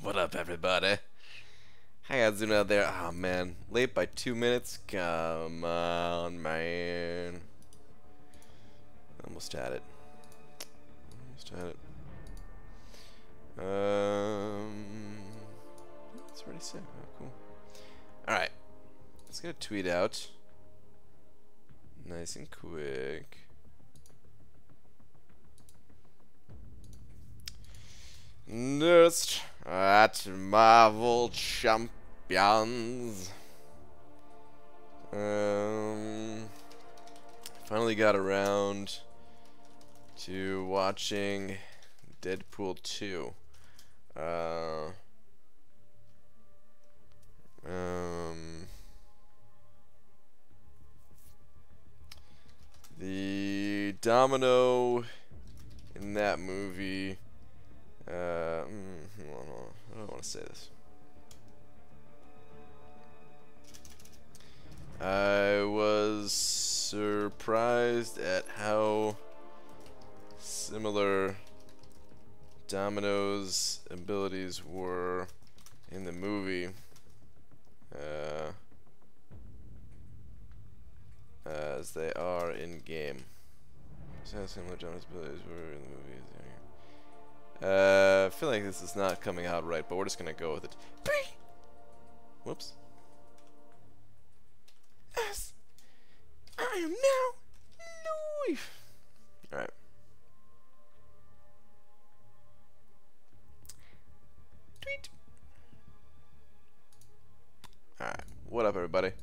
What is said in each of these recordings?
What up, everybody? How you guys doing out there? Oh man, late by 2 minutes. Come on, man. Almost had it. Almost had it. It's already set. Oh, cool. All right, let's get a tweet out. Nice and quick. Nurse at Marvel Champions. Finally got around to watching Deadpool 2. The domino in that movie. Hold on. I don't want to say this. I was surprised at how similar Domino's abilities were in the movie as they are in game. So similar Domino's abilities were in the movie. I feel like this is not coming out right, but we're just gonna go with it. Whoops. Yes, I am now live. All right. Tweet. All right. What up, everybody?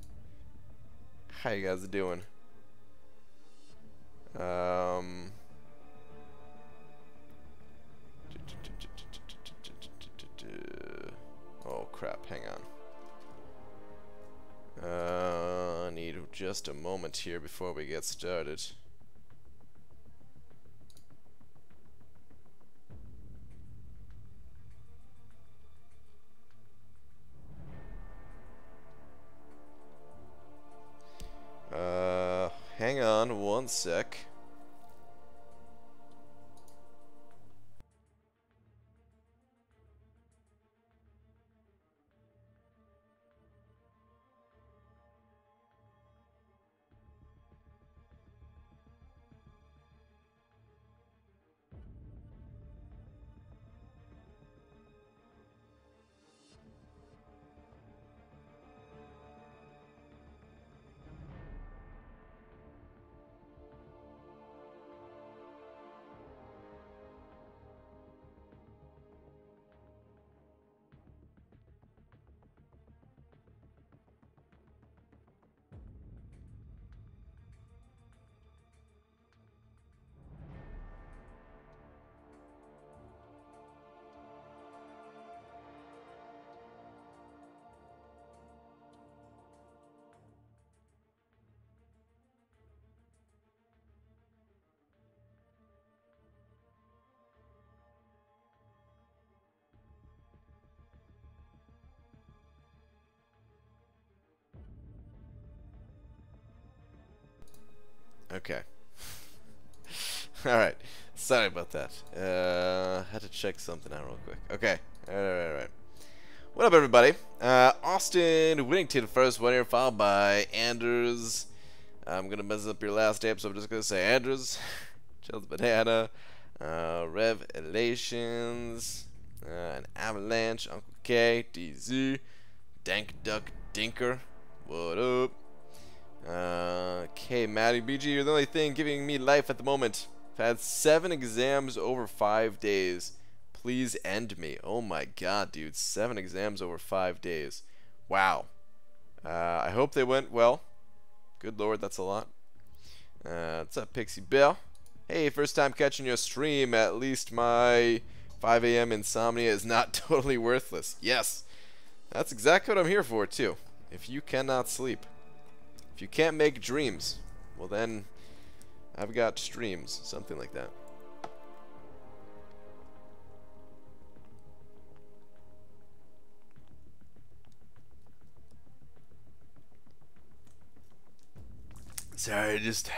How you guys doing? Oh crap, hang on. I need just a moment here before we get started. Hang on one sec. Okay. Alright. Sorry about that. Had to check something out real quick. Okay. Alright. What up, everybody? Austin Whittington first one here, followed by Anders. I'm gonna mess up your last name, so I'm just gonna say Anders. Chills Banana. Revelations. An Avalanche. Uncle K. DZ. Dank Duck Dinker. What up? Okay, Maddie BG, you're the only thing giving me life at the moment. I've had 7 exams over 5 days. Please end me. Oh my god, dude. 7 exams over 5 days. Wow. I hope they went well. Good lord, that's a lot. What's up, Pixie Bell? Hey, first time catching your stream. At least my 5 a.m. insomnia is not totally worthless. Yes. That's exactly what I'm here for, too. If you cannot sleep. If you can't make dreams, well then, I've got streams, something like that. Sorry, I just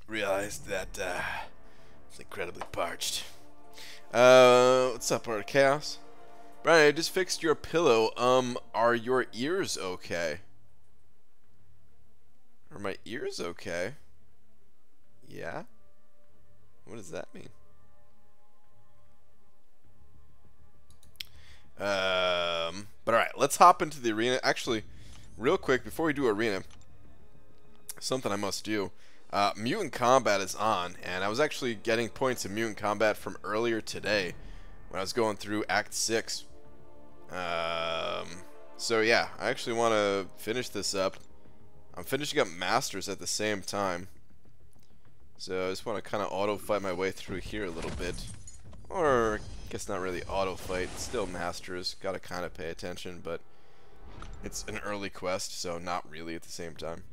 realized that it's incredibly parched. What's up, Art Chaos? Brian, I just fixed your pillow. Are your ears okay? Are my ears okay? Yeah? What does that mean? But alright, let's hop into the arena. Actually, real quick, before we do arena, something I must do. Mutant Combat is on, and I was actually getting points in Mutant Combat from earlier today when I was going through Act 6. So yeah, I actually want to finish this up. I'm finishing up Masters at the same time. So I just want to kind of auto-fight my way through here a little bit. Or, I guess not really auto-fight, still Masters. Gotta kind of pay attention, but it's an early quest, so not really at the same time.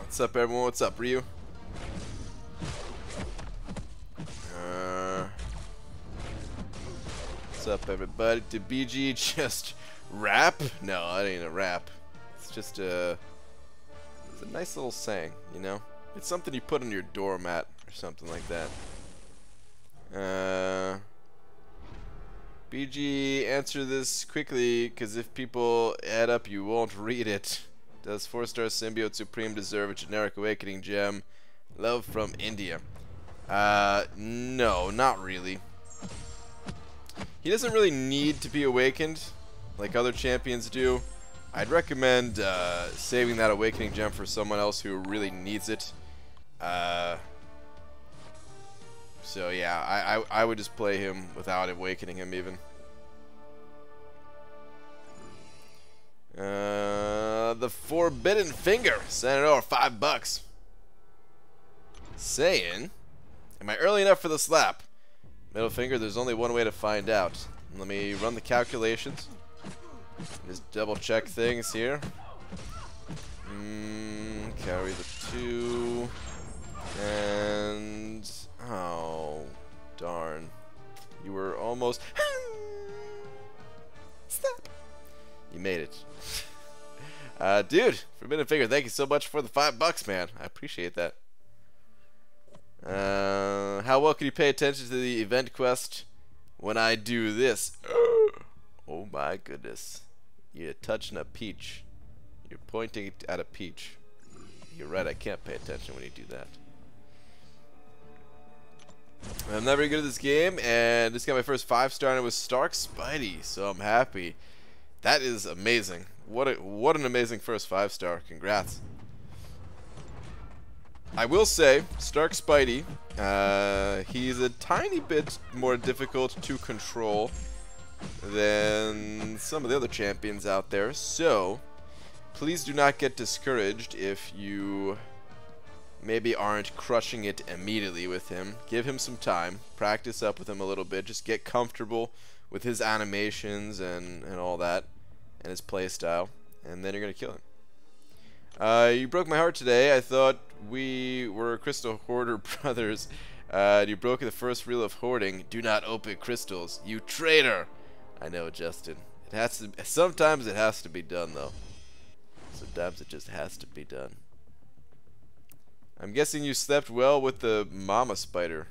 What's up, everyone? What's up, Ryu? What's up, everybody? Did BG just rap? No, that ain't a rap. It's just it's a nice little saying, you know? It's something you put on your doormat or something like that. BG, answer this quickly, because if people add up, you won't read it. Does 4-star Symbiote Supreme deserve a generic awakening gem? Love from India. No, not really. He doesn't really need to be awakened like other champions do. I'd recommend saving that awakening gem for someone else who really needs it. So yeah, I would just play him without awakening him even. The Forbidden Finger sent it over $5. Saying, am I early enough for the slap? Middle finger, there's only one way to find out. Let me run the calculations. Just double check things here. Carry the 2. And oh darn. You were almost stop. You made it. Dude, Forbidden Finger, thank you so much for the $5, man. I appreciate that. How well can you pay attention to the event quest when I do this? Oh my goodness. You're touching a peach. You're pointing at a peach. You're right, I can't pay attention when you do that. I'm not very good at this game, and just got my first 5-star, and it was Stark Spidey, so I'm happy. That is amazing. What an amazing first 5-star. Congrats. I will say, Stark Spidey, he's a tiny bit more difficult to control than some of the other champions out there, so please do not get discouraged if you maybe aren't crushing it immediately with him. Give him some time, practice up with him a little bit, just get comfortable with his animations and all that, and his playstyle, and then you're going to kill him. You broke my heart today. I thought we were Crystal Hoarder brothers. You broke the first rule of hoarding. Do not open crystals, you traitor. I know, Justin. It has to. Sometimes it has to be done, though. Sometimes it just has to be done. I'm guessing you slept well with the mama spider.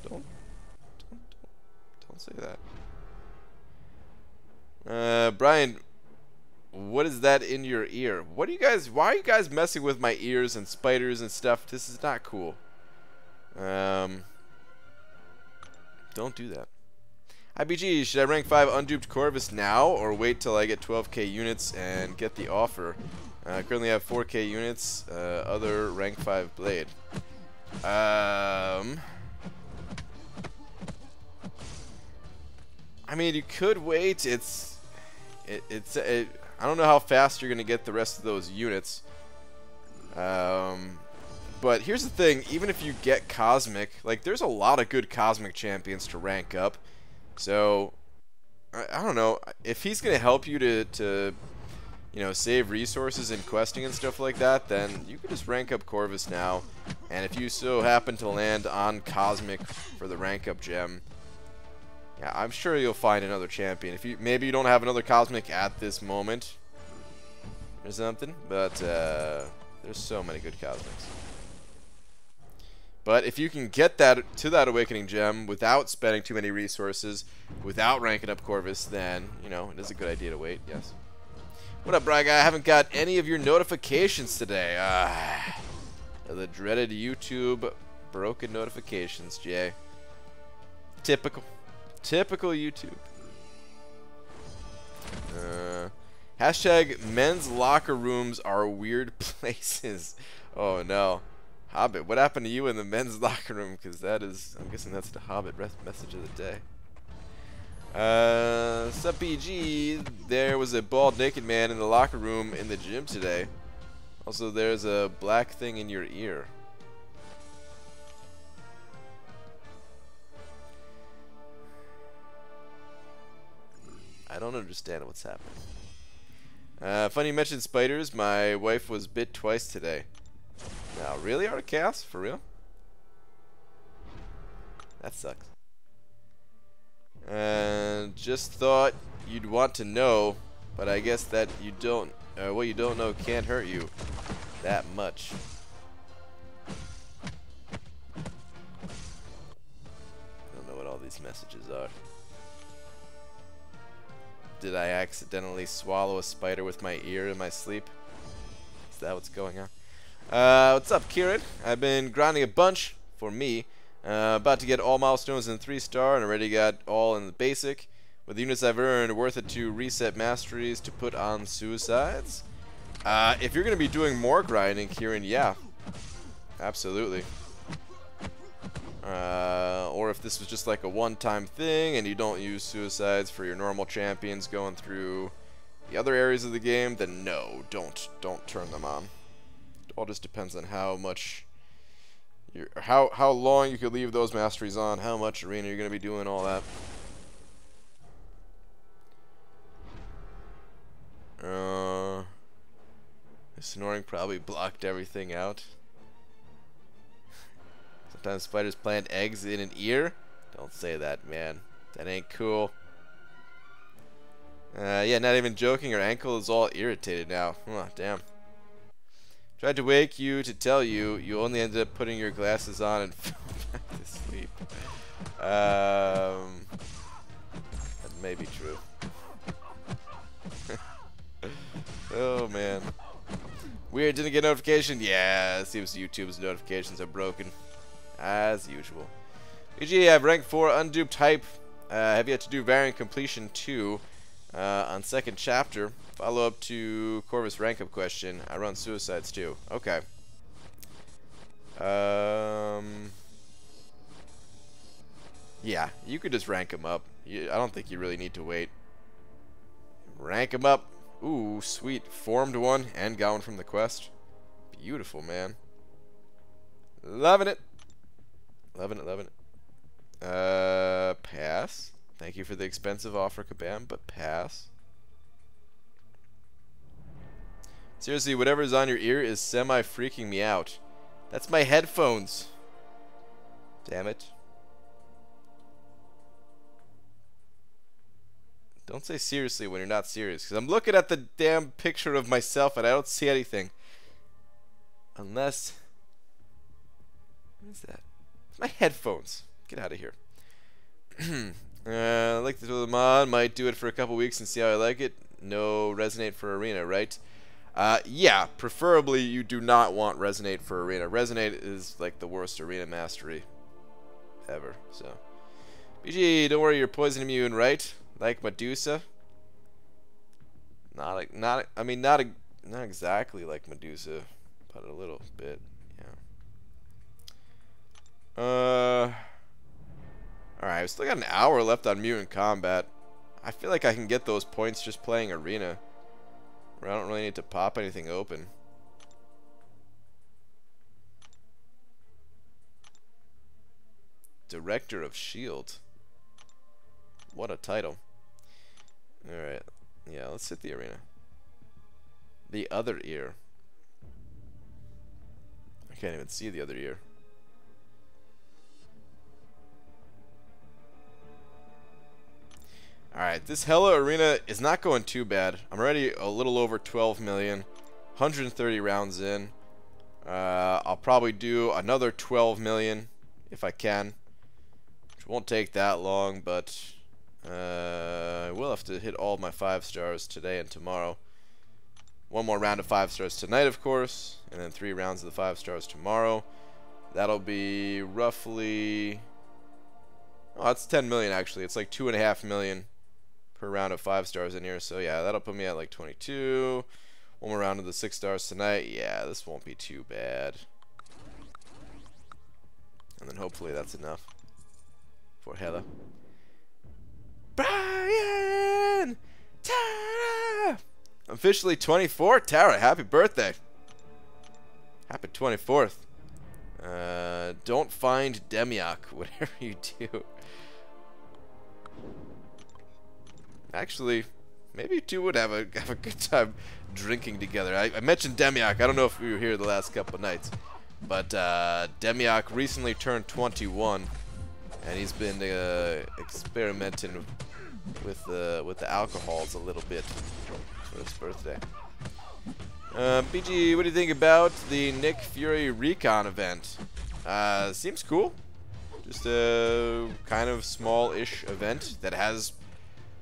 Don't say that. Brian, what is that in your ear? What are you guys? Why are you guys messing with my ears and spiders and stuff? This is not cool. Don't do that. IBG, should I rank 5 unduped Corvus now or wait till I get 12k units and get the offer? I currently have 4k units, other rank 5 blade. I mean, you could wait. I don't know how fast you're gonna get the rest of those units. But here's the thing, even if you get Cosmic, like, there's a lot of good Cosmic champions to rank up. So, I don't know, if he's going to help you to, you know, save resources in questing and stuff like that, then you can just rank up Corvus now. And if you so happen to land on Cosmic for the rank up gem, yeah, I'm sure you'll find another champion. If maybe you don't have another Cosmic at this moment or something, but there's so many good Cosmics. But if you can get that to that Awakening Gem without spending too many resources, without ranking up Corvus, then, you know, it is a good idea to wait, yes. What up, Bry Guy? I haven't got any of your notifications today. The dreaded YouTube broken notifications, Jay. Typical. Typical YouTube. Hashtag men's locker rooms are weird places. Oh, no. Hobbit, what happened to you in the men's locker room? Because that is, I'm guessing that's the Hobbit message of the day. Sup BG, there was a bald naked man in the locker room in the gym today. Also, there's a black thing in your ear. I don't understand what's happening. Funny you mentioned spiders. My wife was bit twice today. Now, really, Art of Chaos? For real? That sucks. And just thought you'd want to know, but I guess that you don't. What you don't know can't hurt you that much. I don't know what all these messages are. Did I accidentally swallow a spider with my ear in my sleep? Is that what's going on? What's up, Kieran? I've been grinding a bunch for me. About to get all milestones in 3-star and already got all in the basic. With the units I've earned, worth it to reset masteries to put on suicides? If you're going to be doing more grinding, Kieran, yeah. Absolutely. Or if this was just like a one-time thing and you don't use suicides for your normal champions going through the other areas of the game, then no, don't turn them on. It all just depends on how much... how long you could leave those masteries on, how much arena you're going to be doing, all that. Snoring probably blocked everything out. Sometimes spiders plant eggs in an ear. Don't say that, man. That ain't cool. Yeah, not even joking. Her ankle is all irritated now. Oh, damn. Tried to wake you to tell you. You only ended up putting your glasses on and fell back to sleep. That may be true. Oh, man. Weird, didn't get notification? Yeah, it seems YouTube's notifications are broken. As usual. BG, I have rank 4 unduped hype. Have yet to do variant completion 2 on second chapter. Follow up to Corvus rank up question. I run suicides too. Okay. Yeah, you could just rank them up. I don't think you really need to wait. Rank them up. Ooh, sweet. Formed one and got one from the quest. Beautiful, man. Loving it. Loving it, loving it. Pass. Thank you for the expensive offer, Kabam, but pass. Seriously, whatever's on your ear is semi-freaking me out. That's my headphones. Damn it. Don't say seriously when you're not serious, because I'm looking at the damn picture of myself and I don't see anything. Unless... What is that? It's my headphones. Get out of here. I like the tool mod. Might do it for a couple weeks and see how I like it. No Resonate for Arena, right? Yeah, preferably you do not want Resonate for Arena. Resonate is like the worst arena mastery ever, so. BG, don't worry, you're poison immune, right? Like Medusa? Not exactly like Medusa, but a little bit, yeah. Alright, I've still got an hour left on Mutant Combat. I feel like I can get those points just playing Arena. Where I don't really need to pop anything open. Director of S.H.I.E.L.D. What a title. Alright. Yeah, let's hit the arena. The other ear. I can't even see the other ear. Alright, this Hela arena is not going too bad. I'm already a little over 12 million. 130 rounds in. I'll probably do another 12 million if I can. Which won't take that long, but I will have to hit all of my 5 stars today and tomorrow. One more round of 5 stars tonight, of course, and then 3 rounds of the 5 stars tomorrow. That'll be roughly... Oh, that's 10 million actually. It's like 2.5 million per round of 5 stars in here. So yeah, that'll put me at like 22. One more round of the 6 stars tonight. Yeah, this won't be too bad. And then hopefully that's enough for Hela. Brian! Tara! Officially 24. Tara, happy birthday. Happy 24th. Don't find Demiok, whatever you do. Actually, maybe you two would have a good time drinking together. I mentioned Demiok. I don't know if you were here the last couple of nights, but Demiok recently turned 21, and he's been experimenting with the alcohols a little bit for his birthday. BG, what do you think about the Nick Fury Recon event? Seems cool. Just a kind of small-ish event that has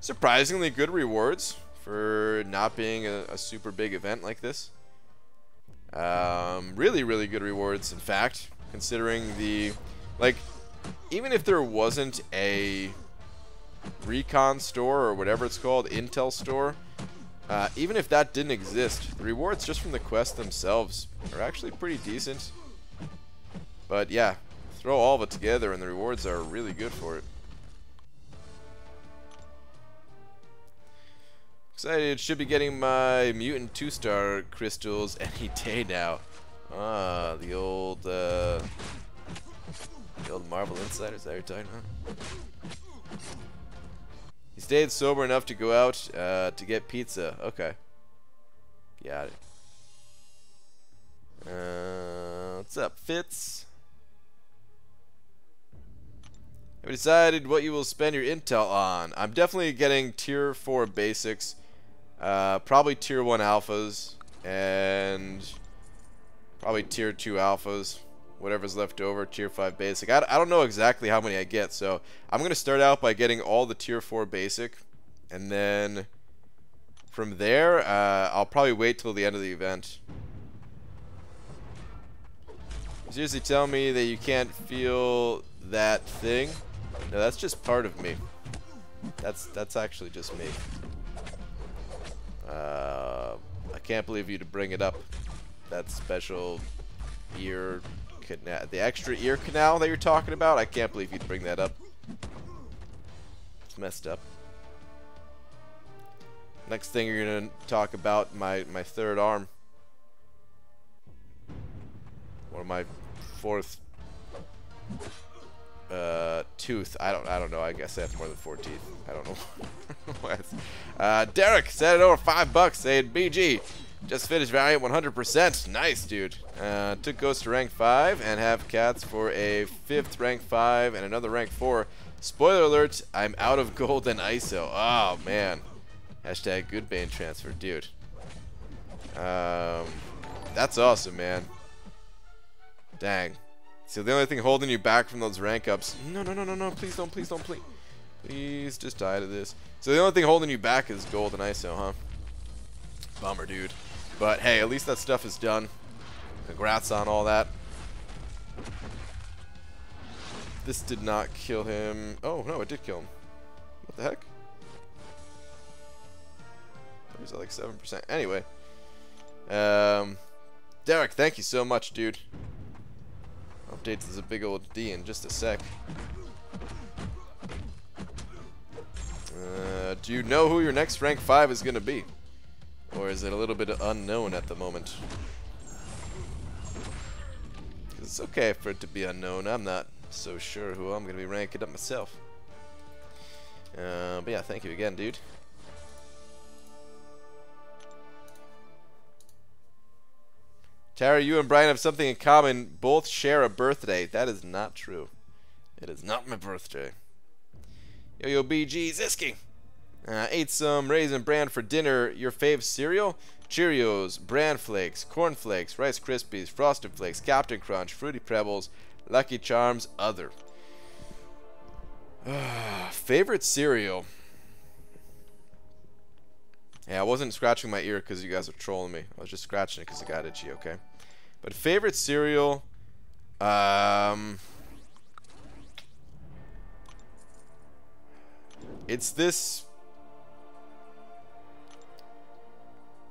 surprisingly good rewards for not being a super big event like this. Really, really good rewards, in fact, considering the... Like, even if there wasn't a Recon store or whatever it's called, Intel store, even if that didn't exist, the rewards just from the quests themselves are actually pretty decent. But yeah, throw all of it together and the rewards are really good for it. Excited, should be getting my Mutant 2-star crystals any day now. Ah, the old Marvel Insider, is that what you're talking about? He stayed sober enough to go out to get pizza. Okay. Got it. What's up, Fitz? Have you decided what you will spend your intel on? I'm definitely getting tier 4 basics. Probably tier 1 alphas. And probably tier 2 alphas. Whatever's left over, tier 5 basic. I don't know exactly how many I get, so I'm going to start out by getting all the tier 4 basic, and then from there, I'll probably wait till the end of the event. You seriously tell me that you can't feel that thing? No, that's just part of me. That's actually just me. I can't believe you to bring it up. That special ear... The extra ear canal that you're talking about, I can't believe you'd bring that up. It's messed up. Next thing you're gonna talk about my third arm, or my 4th tooth. I don't know. I guess I have more than 4 teeth. I don't know. Derek said it over $5, saying BG. Just finished Valiant 100%. Nice, dude. Took Ghost to rank 5 and have cats for a 5th rank 5 and another rank 4. Spoiler alert, I'm out of gold and ISO. Oh, man. Hashtag good bane transfer, dude. That's awesome, man. Dang. So the only thing holding you back from those rank ups... No. Please don't, please. Please just die to this. So the only thing holding you back is gold and ISO, huh? Bummer, dude. But hey, at least that stuff is done. Congrats on all that. This did not kill him. Oh, no, it did kill him. What the heck? He's at like 7%. Anyway. Derek, thank you so much, dude. Update to the big old D in just a sec. Do you know who your next rank 5 is going to be? Or is it a little bit unknown at the moment? It's okay for it to be unknown. I'm not so sure who I'm going to be ranking up myself. But yeah, thank you again, dude. Tara, you and Brian have something in common. Both share a birthday. That is not true. It is not my birthday. Yo, BG, Zisky. Ate some Raisin Bran for dinner. Your fave cereal? Cheerios, Bran Flakes, Corn Flakes, Rice Krispies, Frosted Flakes, Captain Crunch, Fruity Pebbles, Lucky Charms, other. Favorite cereal? Yeah, I wasn't scratching my ear because you guys are trolling me. I was just scratching it because it got itchy, okay? But favorite cereal, it's this.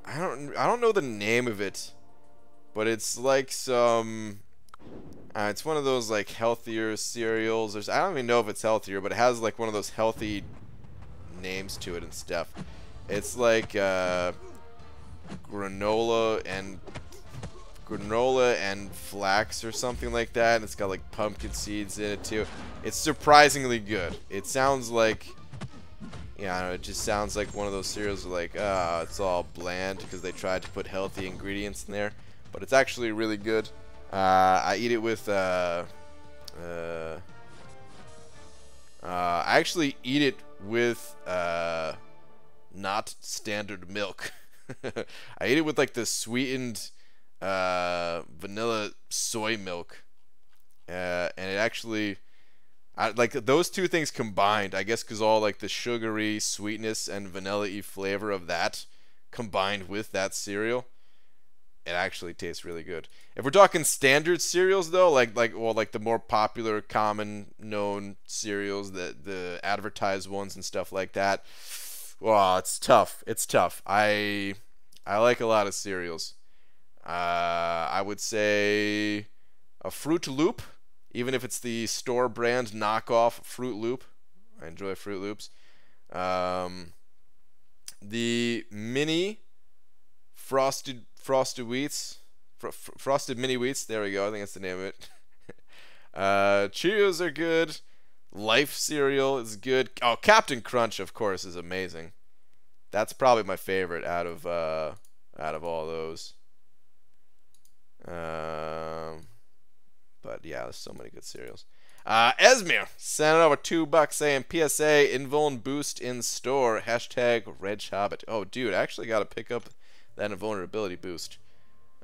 I don't know the name of it, but it's like some. It's one of those like healthier cereals. I don't even know if it's healthier, but it has like one of those healthy names to it and stuff. It's like granola and flax or something like that. And it's got like pumpkin seeds in it too. It's surprisingly good. It sounds like, yeah, I don't know, it just sounds like one of those cereals like, it's all bland because they tried to put healthy ingredients in there. But it's actually really good. I eat it with, I actually eat it with, not standard milk. I eat it with like the sweetened, vanilla soy milk. And it actually, like those two things combined, I guess because all like the sugary sweetness and vanilla-y flavor of that combined with that cereal, it actually tastes really good. If we're talking standard cereals though, like the more popular, common known cereals, the advertised ones and stuff like that, well, it's tough. It's tough. I like a lot of cereals. I would say a Fruit Loop, even if it's the store brand knockoff Fruit Loop. I enjoy Fruit Loops. The mini frosted wheats, frosted mini wheats. There we go. I think that's the name of it. Cheerios are good. Life cereal is good. Oh, Captain Crunch, of course, is amazing. That's probably my favorite out of all those. But yeah, there's so many good cereals. Esmir sent over $2 saying PSA invuln boost in store #RegHobbit. Oh, dude, I actually got to pick up that invulnerability boost.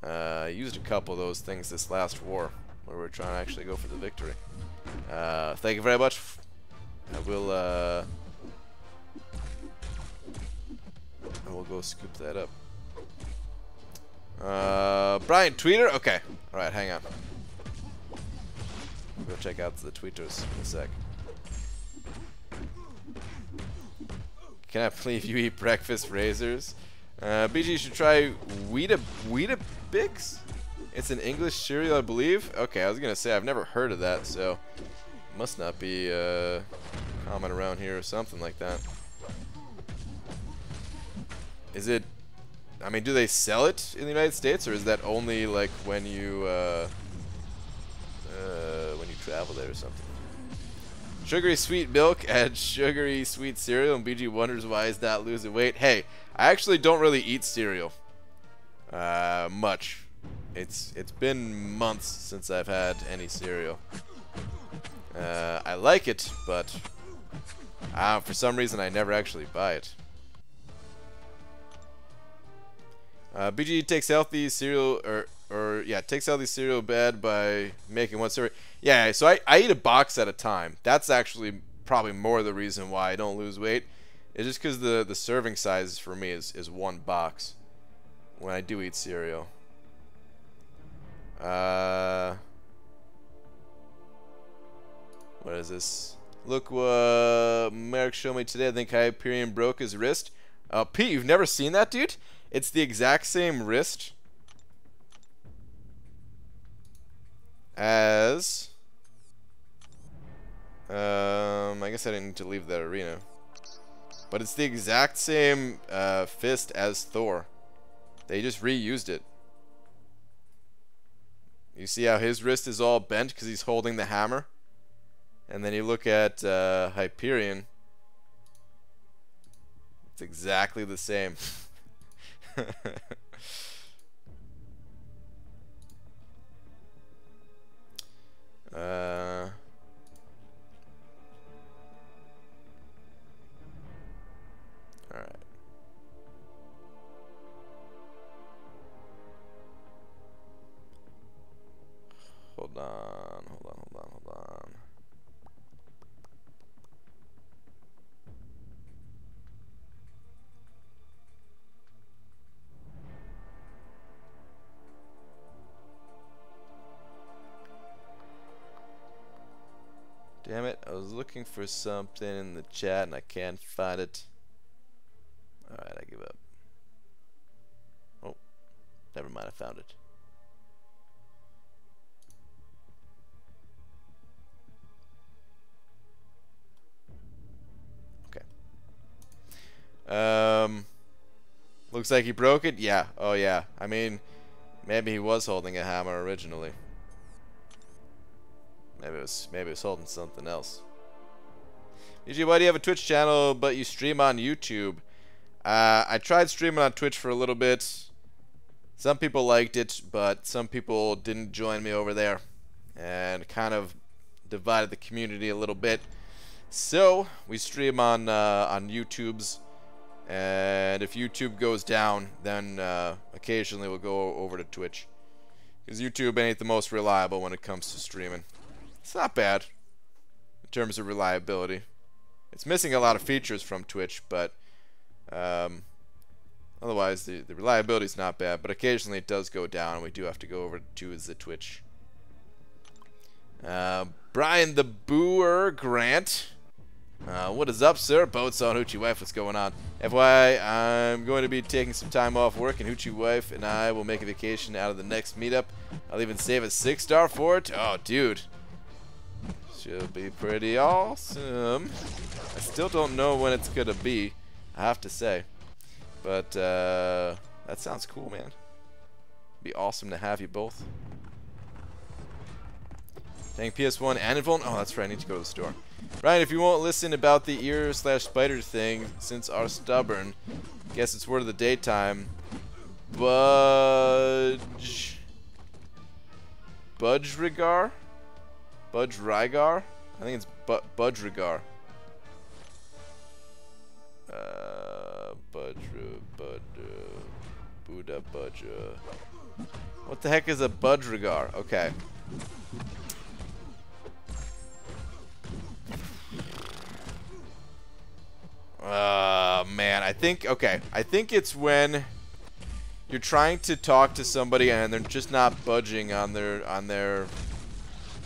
I used a couple of those things this last war where we're trying to actually go for the victory. Thank you very much. I will go scoop that up. Brian Tweeter? Okay. Alright, hang on. We'll go check out the tweeters in a sec. Can I believe you eat breakfast razors? BG should try Weetabix? It's an English cereal, I believe. Okay, I was gonna say I've never heard of that, so must not be common around here or something like that. Is it? I mean, do they sell it in the United States, or is that only like when you travel there or something? Sugary sweet milk and sugary sweet cereal, and BG wonders why he's not losing weight. Hey, I actually don't really eat cereal much. It's been months since I've had any cereal. I like it, but for some reason I never actually buy it. BG takes healthy cereal, takes healthy cereal bad by making one cereal. Yeah, so I eat a box at a time. That's actually probably more the reason why I don't lose weight. It's just because the serving size for me is one box when I do eat cereal. What is this? Look what Merrick showed me today. I think Hyperion broke his wrist. Pete, you've never seen that, dude? It's the exact same wrist as I guess I didn't need to leave that arena. But it's the exact same fist as Thor. They just reused it. You see how his wrist is all bent because he's holding the hammer? And then you look at Hyperion. It's exactly the same. Alright. Damn it, I was looking for something in the chat and I can't find it. Alright, I give up. Oh, never mind, I found it. Okay. Looks like he broke it? Yeah. Oh yeah. I mean, maybe he was holding a hammer originally. Maybe it was holding something else. Usually, why do you have a Twitch channel but you stream on YouTube? I tried streaming on Twitch for a little bit. Some people liked it, but some people didn't join me over there, and kind of divided the community a little bit. So we stream on YouTube's, and if YouTube goes down, then occasionally we'll go over to Twitch, because YouTube ain't the most reliable when it comes to streaming. It's not bad in terms of reliability. It's missing a lot of features from Twitch, but otherwise the reliability is not bad. But occasionally it does go down, and we do have to go over to the Twitch. Brian the Booer Grant. What is up, sir? Boats on Hoochie Wife, what's going on? FYI, I'm going to be taking some time off work, and Hoochie Wife and I will make a vacation out of the next meetup. I'll even save a 6-star for it. Oh, dude. Should be pretty awesome. I still don't know when it's gonna be, I have to say. But, that sounds cool, man. Be awesome to have you both. Dang, PS1 and Invuln. Oh, that's right, I need to go to the store. Ryan, if you won't listen about the ear/spider thing since are stubborn, guess it's word of the daytime. Budgerigar? Budgerigar? I think it's Budgerigar. Buddha Budja. What the heck is a Budgerigar? Okay. Man, I think it's when you're trying to talk to somebody and they're just not budging on their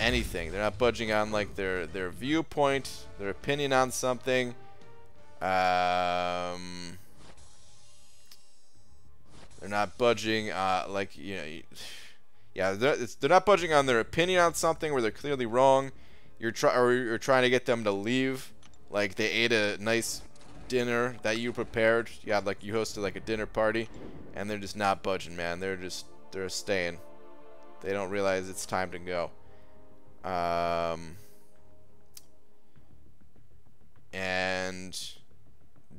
anything. They're not budging on like their viewpoint, their opinion on something. They're not budging like, you know, yeah, they're not budging on their opinion on something where they're clearly wrong. You're trying to get them to leave, like they ate a nice dinner that you prepared. Yeah, like you hosted like a dinner party, and they're just not budging, man. They're staying. They don't realize it's time to go. And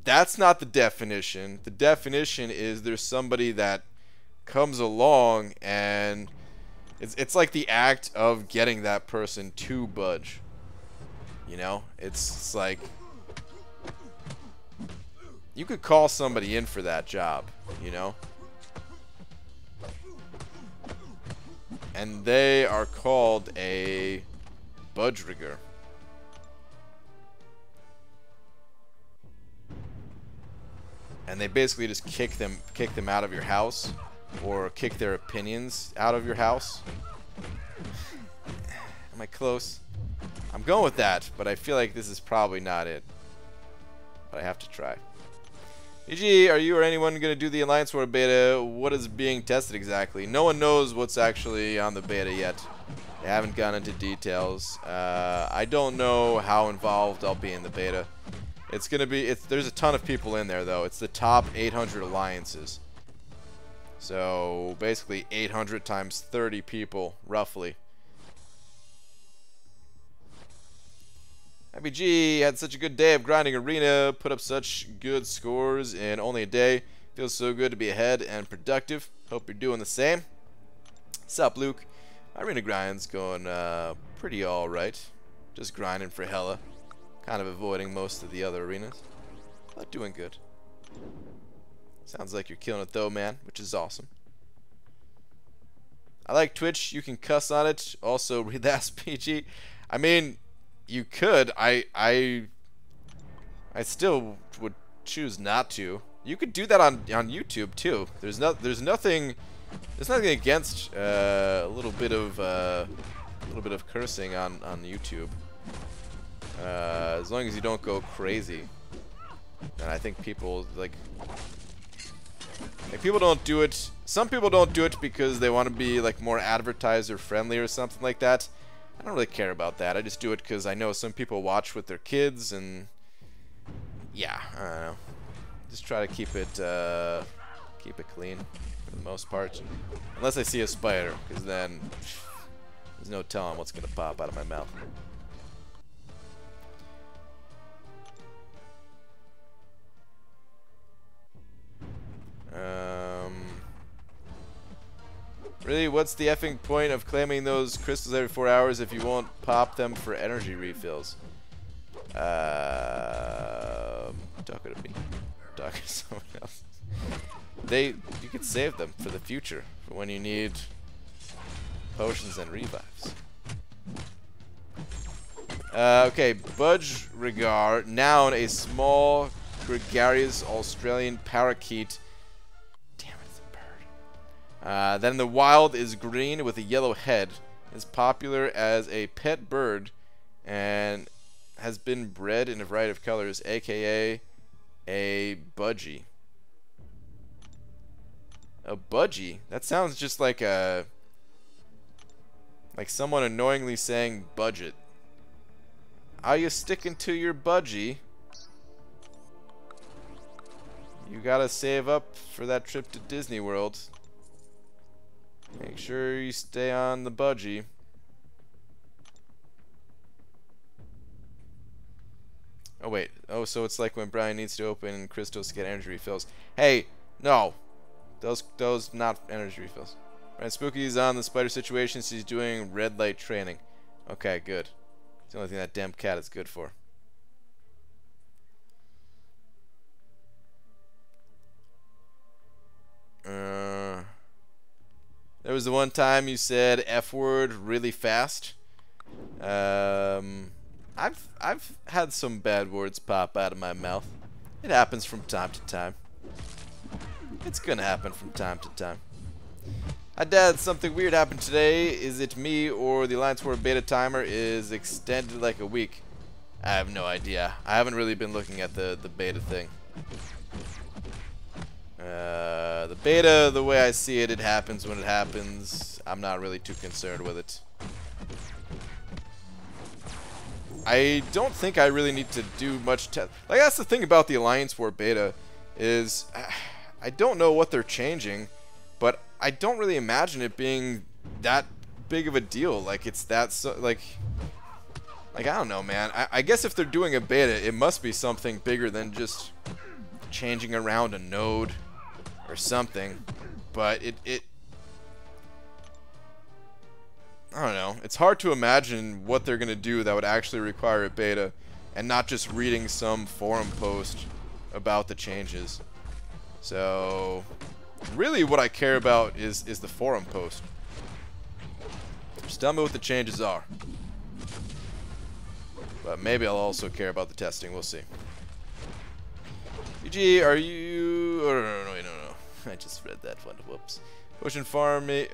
that's not the definition. The definition is there's somebody that comes along and it's like the act of getting that person to budge. You know, it's like you could call somebody in for that job, you know? And they are called a budgerigar. And they basically just kick them out of your house, or kick their opinions out of your house. Am I close? I'm going with that, but I feel like this is probably not it. But I have to try. EG, are you or anyone going to do the Alliance War beta? What is being tested exactly? No one knows what's actually on the beta yet. They haven't gone into details. I don't know how involved I'll be in the beta. It's going to be... there's a ton of people in there, though. It's the top 800 alliances. So, basically 800 times 30 people, roughly. IBG had such a good day of grinding arena, put up such good scores in only a day. Feels so good to be ahead and productive. Hope you're doing the same. Sup, Luke? My arena grind's going pretty alright. Just grinding for Hela. Kind of avoiding most of the other arenas. But doing good. Sounds like you're killing it though, man, which is awesome. I like Twitch. You can cuss on it. Also, read the SPG. I mean... you could. I still would choose not to. You could do that on YouTube too. There's nothing against a little bit of cursing on YouTube. As long as you don't go crazy. And I think people, like people don't do it. Some people don't do it because they want to be, like, more advertiser friendly or something like that. I don't really care about that. I just do it because I know some people watch with their kids, and yeah, I don't know. Just try to keep it clean for the most part. Unless I see a spider, because then there's no telling what's gonna pop out of my mouth. Really, what's the effing point of claiming those crystals every 4 hours if you won't pop them for energy refills? Talking to me. Talking to someone else. You could save them for the future, for when you need potions and revives. Okay, Budgerigar, noun, a small, gregarious Australian parakeet. Damn it, it's a bird. Then the wild is green with a yellow head. Is popular as a pet bird and has been bred in a variety of colors, aka a budgie. A budgie? That sounds just like someone annoyingly saying budget. Are you sticking to your budgie? You gotta save up for that trip to Disney World. Make sure you stay on the budgie. Oh wait. Oh, so it's like when Brian needs to open crystals to get energy refills. Hey, no. Those not energy refills. Right, Spooky's on the spider situation, so he's doing red light training. Okay, good. It's the only thing that damn cat is good for. There was the one time you said F word really fast. I've had some bad words pop out of my mouth. It happens from time to time. It's gonna happen from time to time. Hi Dad, something weird happened today. Is it me or the Alliance War beta timer is extended like a week? I have no idea. I haven't really been looking at the beta thing. The beta, the way I see it, it happens when it happens. I'm not really too concerned with it. I don't think I really need to do much test. Like, that's the thing about the Alliance War beta is I don't know what they're changing, but I don't really imagine it being that big of a deal. Like, it's that like I don't know, man. I guess if they're doing a beta, it must be something bigger than just changing around a node or something. But it I don't know. It's hard to imagine what they're gonna do that would actually require a beta, and not just reading some forum post about the changes. So, really, what I care about is the forum post. Just tell me what the changes are. But maybe I'll also care about the testing. We'll see. BG, are you? Oh, no. I just read that one. Whoops. Potion farming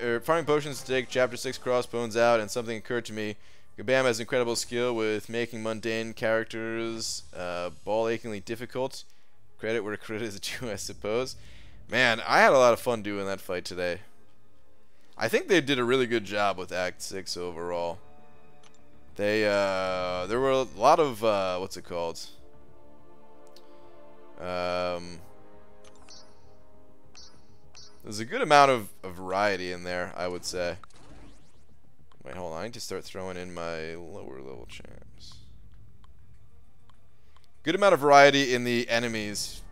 potions to take Chapter 6 crossbones out, and something occurred to me. Gabam has incredible skill with making mundane characters ball achingly difficult. Credit where credit is due, I suppose. Man, I had a lot of fun doing that fight today. I think they did a really good job with Act 6 overall. They there were a lot of what's it called? There's a good amount of variety in there, I would say. Wait, hold on. I need to start throwing in my lower level champs. Good amount of variety in the enemies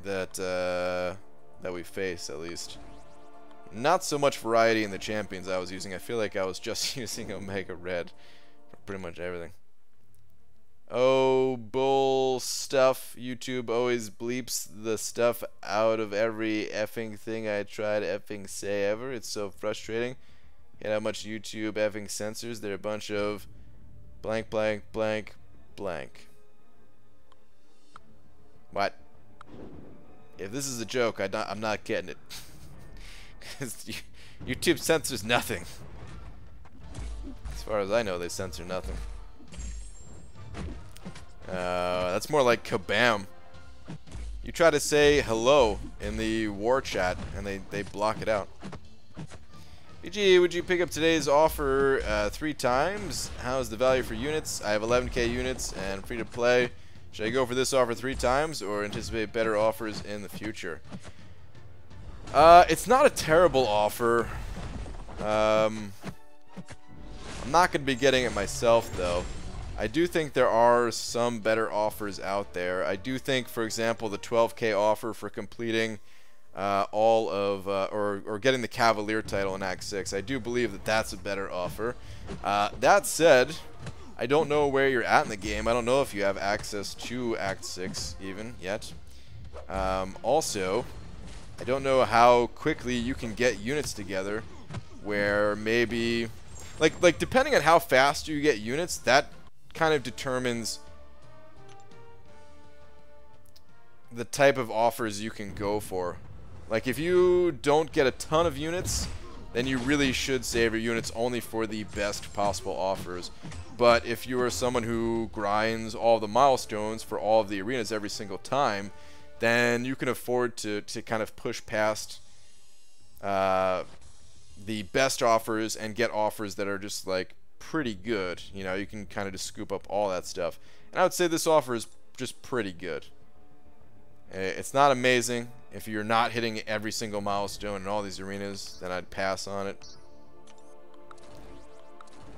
that that we face, at least. Not so much variety in the champions I was using. I feel like I was just using Omega Red for pretty much everything. Oh, bull stuff. YouTube always bleeps the stuff out of every effing thing I try to effing say ever. It's so frustrating. Yet how much YouTube effing censors. They're a bunch of blank, blank, blank, blank. What? If this is a joke, I'm not getting it. Because YouTube censors nothing. As far as I know, they censor nothing. That's more like kabam. You try to say hello in the war chat, and they block it out. BG, would you pick up today's offer 3 times? How's the value for units? I have 11k units and free to play. Should I go for this offer 3 times or anticipate better offers in the future? It's not a terrible offer. I'm not going to be getting it myself, though. I do think there are some better offers out there. I do think, for example, the 12k offer for completing all of, or getting the Cavalier title in Act 6. I do believe that that's a better offer. That said, I don't know where you're at in the game. I don't know if you have access to Act 6 even yet. Also, I don't know how quickly you can get units together where maybe, like depending on how fast you get units, that kind of determines the type of offers you can go for. Like, if you don't get a ton of units, then you really should save your units only for the best possible offers. But if you are someone who grinds all the milestones for all of the arenas every single time, then you can afford to kind of push past the best offers and get offers that are just like pretty good. You know, you can kind of just scoop up all that stuff. And I would say this offer is just pretty good. It's not amazing. If you're not hitting every single milestone in all these arenas, then I'd pass on it.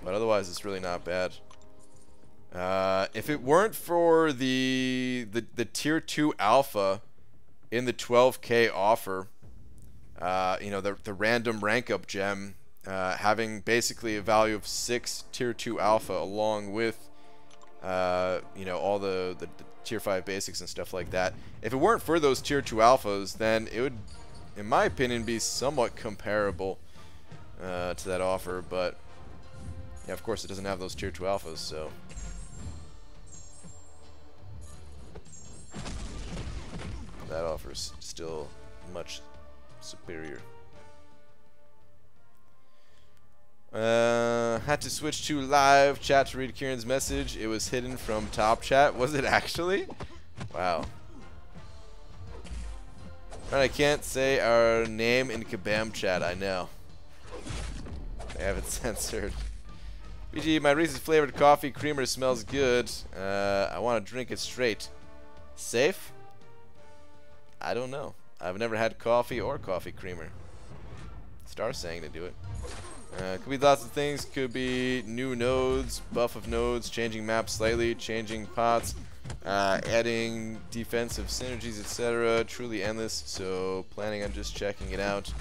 But otherwise, it's really not bad. If it weren't for the tier 2 alpha in the 12k offer, you know, the random rank up gem, having basically a value of 6 tier 2 alpha along with you know, all the tier 5 basics and stuff like that. If it weren't for those tier 2 alphas, then it would, in my opinion, be somewhat comparable to that offer. But yeah, of course, it doesn't have those tier 2 alphas, so that offer is still much superior. Had to switch to live chat to read Kieran's message. It was hidden from top chat. Was it actually? Wow. Right, I can't say our name in Kabam chat. I know. I have it censored. BG, my Reese's flavored coffee creamer smells good. I want to drink it straight. Safe? I don't know. I've never had coffee or coffee creamer. Star's saying to do it. Could be lots of things. Could be new nodes, buff of nodes, changing maps slightly, changing pots, adding defensive synergies, etc. Truly endless. So planning on just checking it out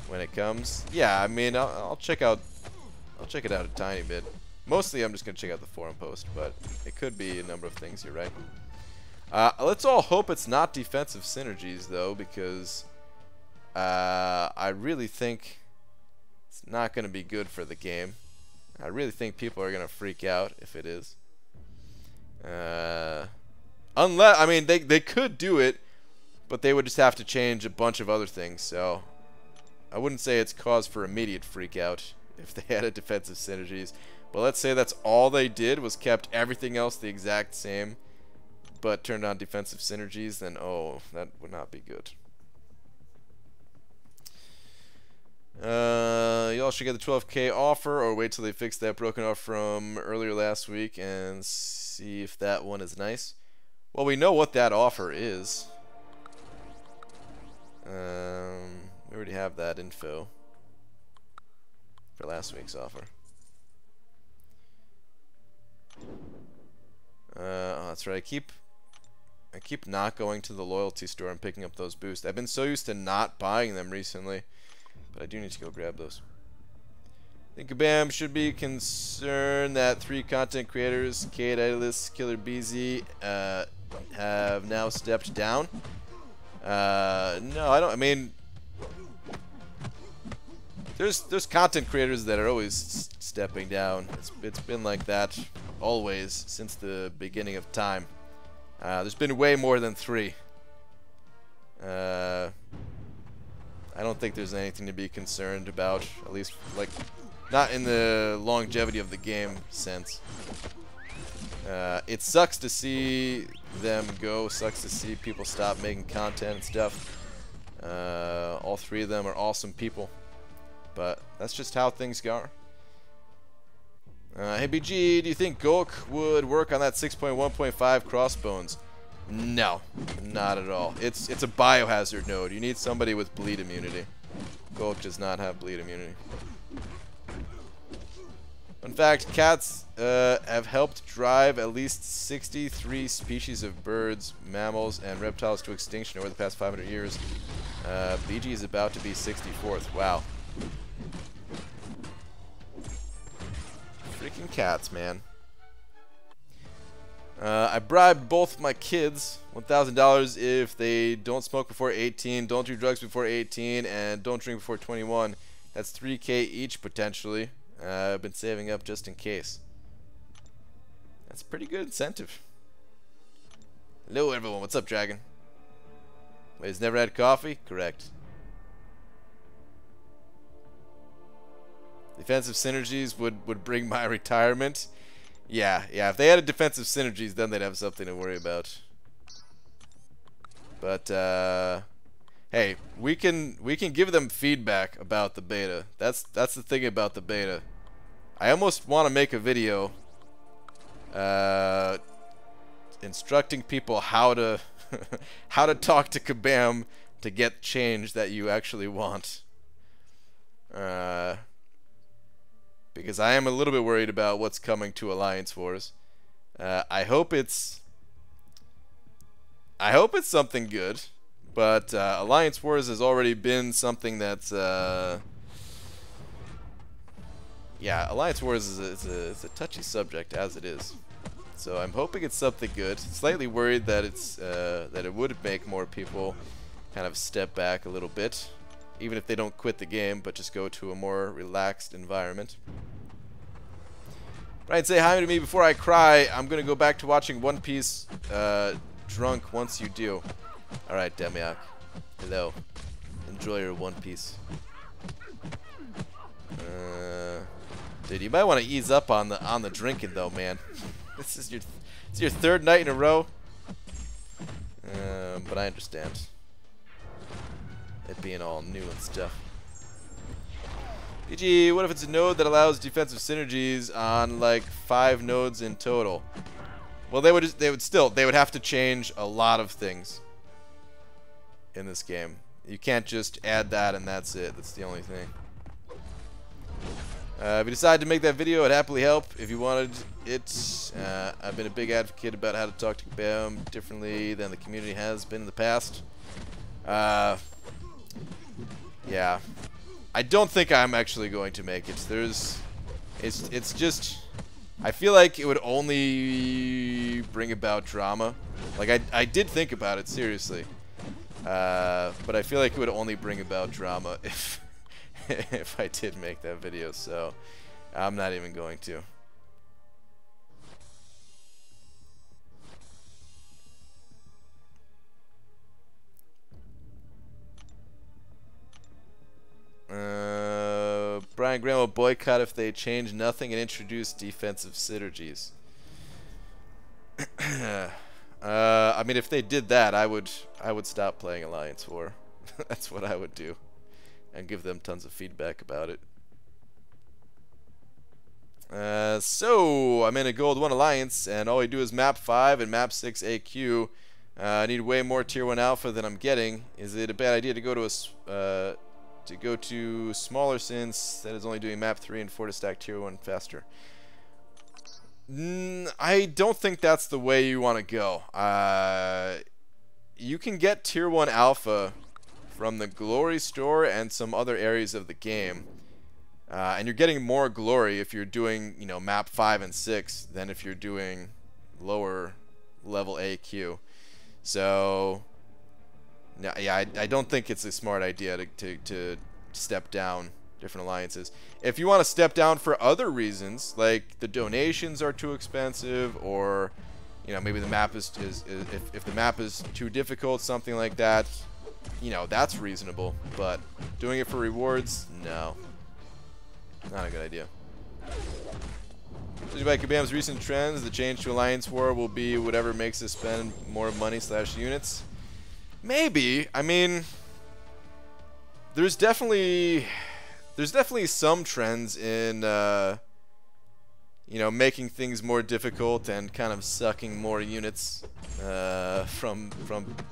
when it comes. Yeah, I mean, I'll check out. I'll check it out a tiny bit. Mostly, I'm just gonna check out the forum post, but it could be a number of things. You're right. Let's all hope it's not defensive synergies, though, because I really think it's not going to be good for the game. I really think people are going to freak out if it is. Unless, I mean, they could do it, but they would just have to change a bunch of other things. So I wouldn't say it's cause for immediate freak out if they added defensive synergies. But let's say that's all they did was kept everything else the exact same, but turned on defensive synergies, then oh, that would not be good. Y'all should get the 12k offer or wait till they fix that broken offer from earlier last week and see if that one is nice. Well, we know what that offer is. We already have that info for last week's offer. Oh, that's right. I keep not going to the loyalty store and picking up those boosts. I've been so used to not buying them recently, but I do need to go grab those. I think Kabam should be concerned that 3 content creators, Kate, Idolus, Killer BZ, have now stepped down. No, I don't. I mean, there's content creators that are always stepping down. It's been like that always since the beginning of time. There's been way more than 3. I don't think there's anything to be concerned about, at least like not in the longevity of the game sense. It sucks to see them go. Sucks to see people stop making content and stuff. All three of them are awesome people, but that's just how things go. Hey BG, do you think Gulk would work on that 6.1.5 crossbones? No, not at all. It's a biohazard node. You need somebody with bleed immunity. Gulk does not have bleed immunity. In fact, cats have helped drive at least 63 species of birds, mammals, and reptiles to extinction over the past 500 years. BG is about to be 64th. Wow. Freaking cats, man. I bribed both my kids $1,000 if they don't smoke before 18, don't do drugs before 18, and don't drink before 21. That's $3K each, potentially. I've been saving up just in case. That's a pretty good incentive. Hello, everyone. What's up, Dragon? Wait, he's never had coffee? Correct. Defensive synergies would bring my retirement. Yeah. If they had a defensive synergies, then they'd have something to worry about. But hey, we can give them feedback about the beta. That's the thing about the beta. I almost want to make a video instructing people how to how to talk to Kabam to get change that you actually want. Because I am a little bit worried about what's coming to Alliance Wars. I hope it's something good, but Alliance Wars has already been something that's yeah, Alliance Wars is a touchy subject as it is. So I'm hoping it's something good. Slightly worried that it's that it would make more people kind of step back a little bit, even if they don't quit the game, but just go to a more relaxed environment. Right, say hi to me before I cry. I'm gonna go back to watching One Piece drunk once you do. Alright, Demiak. Hello. Enjoy your One Piece. Dude, you might want to ease up on the drinking though, man. This is your third night in a row. But I understand. It being all new and stuff. PG, what if it's a node that allows defensive synergies on like 5 nodes in total? Well, they would have to change a lot of things in this game. You can't just add that and that's it. That's the only thing. If you decide to make that video, I'd happily help if you wanted it. I've been a big advocate about how to talk to Kabam differently than the community has been in the past. Yeah. I don't think I'm actually going to make it. It's just, I feel like it would only bring about drama. Like, I did think about it, seriously. But I feel like it would only bring about drama if if I did make that video, so I'm not even going to. Brian Graham will boycott if they change nothing and introduce defensive synergies. I mean, if they did that, I would stop playing Alliance War. That's what I would do, and give them tons of feedback about it. So I'm in a Gold 1 Alliance, and all we do is Map 5 and Map 6 AQ. I need way more Tier 1 Alpha than I'm getting. Is it a bad idea to go to smaller since that is only doing Map 3 and 4 to stack Tier 1 faster? I don't think that's the way you want to go. You can get Tier 1 Alpha from the Glory Store and some other areas of the game. And you're getting more glory if you're doing, you know, Map 5 and 6 than if you're doing lower level AQ. So, yeah, I don't think it's a smart idea to step down different alliances. If you want to step down for other reasons, like the donations are too expensive, or, you know, maybe the map is if the map is too difficult, something like that, you know, that's reasonable. But doing it for rewards, no. Not a good idea. There's Judging by Kabam's recent trends, the change to Alliance War will be whatever makes us spend more money / units. Maybe. I mean, there's definitely some trends in you know, making things more difficult and kind of sucking more units from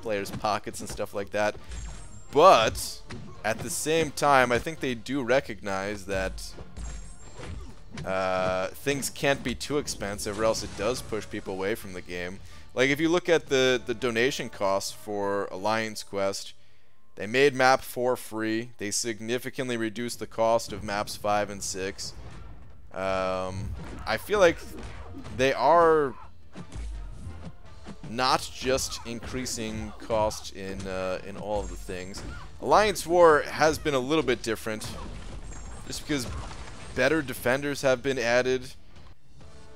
players' pockets and stuff like that. But at the same time, I think they do recognize that things can't be too expensive, or else it does push people away from the game. Like, if you look at the donation costs for Alliance Quest, they made map 4 free. They significantly reduced the cost of maps 5 and 6. I feel like they are not just increasing cost in all of the things. Alliance War has been a little bit different, just because better defenders have been added.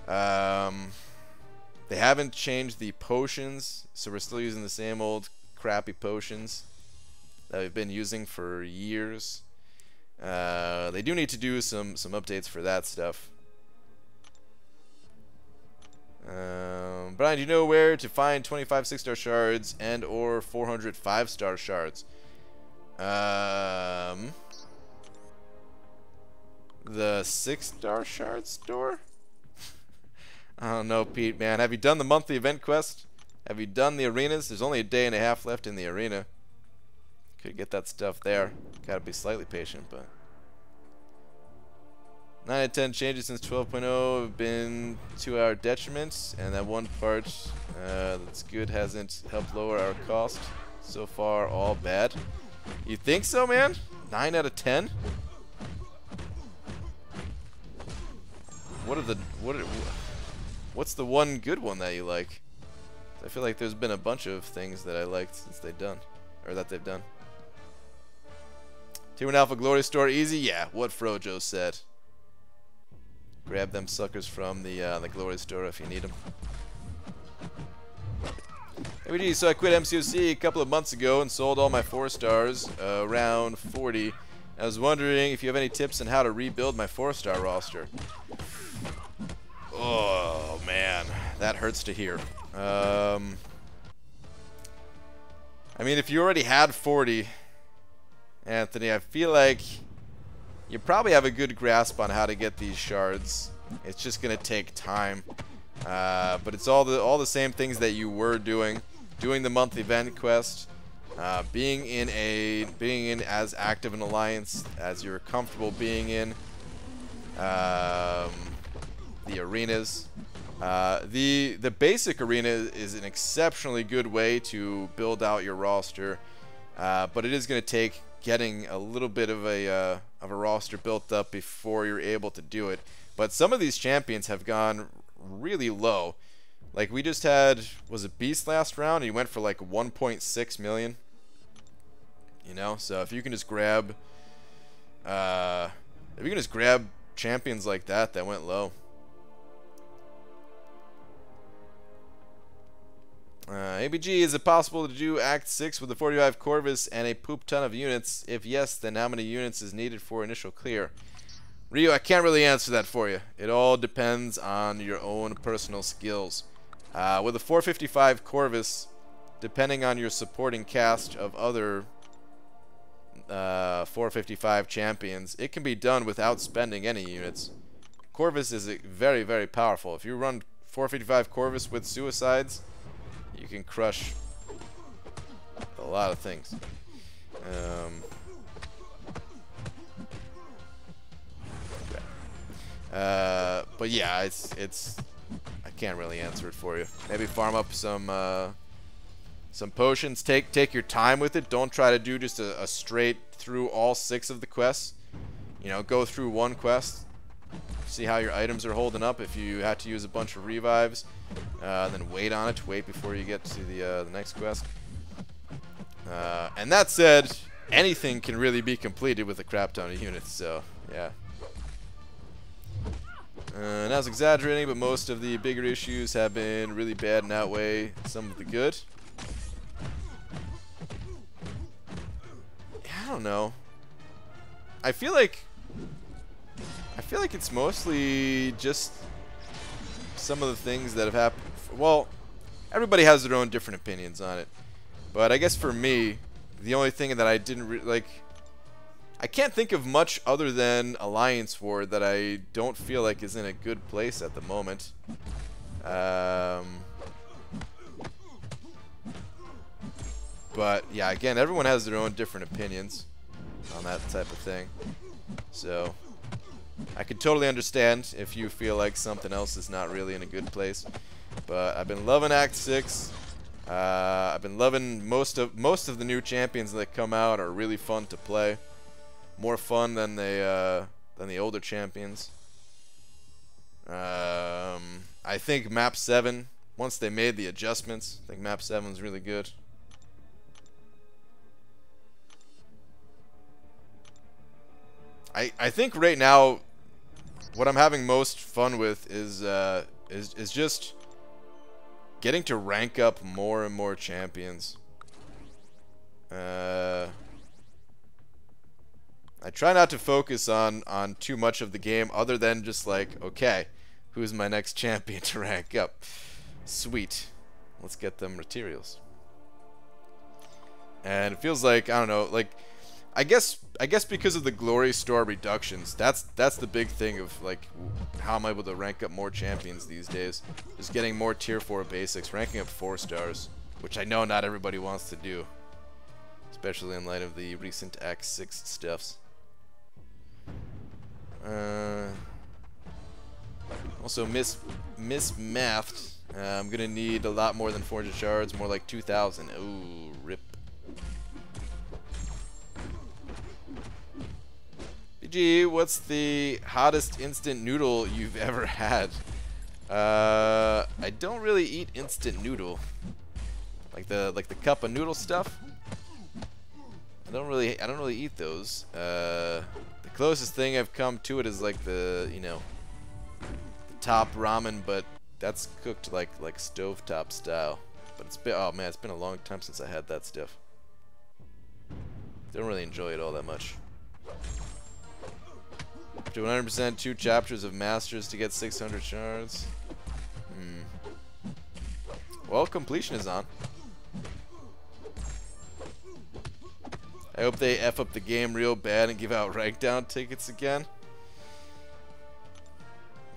They haven't changed the potions, so we're still using the same old crappy potions that we've been using for years. They do need to do some updates for that stuff. Brian, do you know where to find 25 6-star shards and or 400 5-star shards? The 6-star shard store? I don't know, Pete, man. Have you done the monthly event quest? Have you done the arenas? There's only a day and a half left in the arena. Could get that stuff there. Gotta be slightly patient, but 9 out of 10 changes since 12.0 have been to our detriment, and that one part that's good hasn't helped lower our cost. So far, all bad. You think so, man? 9 out of 10? What's the one good one that you like? I feel like there's been a bunch of things that I liked since they've done, or that they've done. Tier 1 Alpha Glory Store easy? Yeah, what Frojo said. Grab them suckers from the Glory Store if you need them. ABG, so I quit MCOC a couple of months ago and sold all my 4 stars, around 40. I was wondering if you have any tips on how to rebuild my 4-star roster. Oh man, that hurts to hear. I mean, if you already had 40, Anthony, I feel like you probably have a good grasp on how to get these shards. It's just gonna take time, but it's all the same things that you were doing the monthly event quest, being in as active an alliance as you're comfortable being in, the arenas. The basic arena is an exceptionally good way to build out your roster, but it is going to take getting a little bit of a roster built up before you're able to do it. But some of these champions have gone really low. Like, we just had, was it Beast last round? And he went for like 1.6 million. You know, so if you can just grab, champions like that went low. ABG, is it possible to do Act 6 with the 45 Corvus and a poop ton of units? If yes, then how many units is needed for initial clear? Rio, I can't really answer that for you. It all depends on your own personal skills. With a 455 Corvus, depending on your supporting cast of other 455 champions, it can be done without spending any units. Corvus is very, very powerful. If you run 455 Corvus with suicides, you can crush a lot of things. But yeah, it's I can't really answer it for you. Maybe farm up some potions. Take your time with it. Don't try to do just a straight through all 6 of the quests. You know, go through one quest, see how your items are holding up. If you had to use a bunch of revives, then wait on it. Wait before you get to the next quest. And that said, anything can really be completed with a crap ton of units. So yeah. And I was exaggerating, but most of the bigger issues have been really bad and outweigh some of the good. I don't know. I feel like it's mostly just some of the things that have happened. Well, everybody has their own different opinions on it. But I guess for me, the only thing that I didn't like, I can't think of much other than Alliance War that I don't feel like is in a good place at the moment. But yeah, again, everyone has their own different opinions on that type of thing. So I can totally understand if you feel like something else is not really in a good place. But I've been loving Act 6. I've been loving most of the new champions that come out are really fun to play. More fun than the older champions. I think Map 7, once they made the adjustments, I think Map 7 is really good. I think right now what I'm having most fun with is just getting to rank up more and more champions. I try not to focus on too much of the game other than just like, okay, who's my next champion to rank up? Sweet. Let's get them materials. And it feels like, I don't know, like I guess because of the glory store reductions, that's the big thing of like how I'm able to rank up more champions these days. Just getting more tier 4 basics, ranking up 4 stars, which I know not everybody wants to do, especially in light of the recent Act 6 stuffs. Also mismathed. I'm gonna need a lot more than 400 shards, more like 2,000. Ooh, rip. BG, what's the hottest instant noodle you've ever had? I don't really eat instant noodle. Like the cup of noodle stuff. I don't really eat those. The closest thing I've come to it is like the top ramen, but that's cooked like stovetop style. But it's been, oh man, it's been a long time since I had that stuff. Don't really enjoy it all that much. To 100% 2 chapters of Masters to get 600 shards. Well, completion is on. I hope they F up the game real bad and give out rank down tickets again.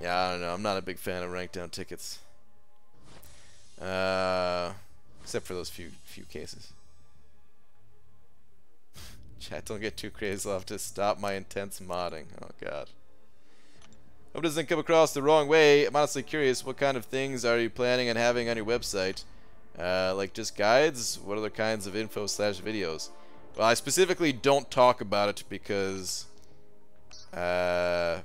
Yeah, I don't know. I'm not a big fan of rank down tickets. Except for those few cases. Chat, don't get too crazy. I'll have to stop my intense modding. Oh god. Hope it doesn't come across the wrong way. I'm honestly curious, what kind of things are you planning on having on your website? Like just guides? What other kinds of info/videos? Well, I specifically don't talk about it because I'm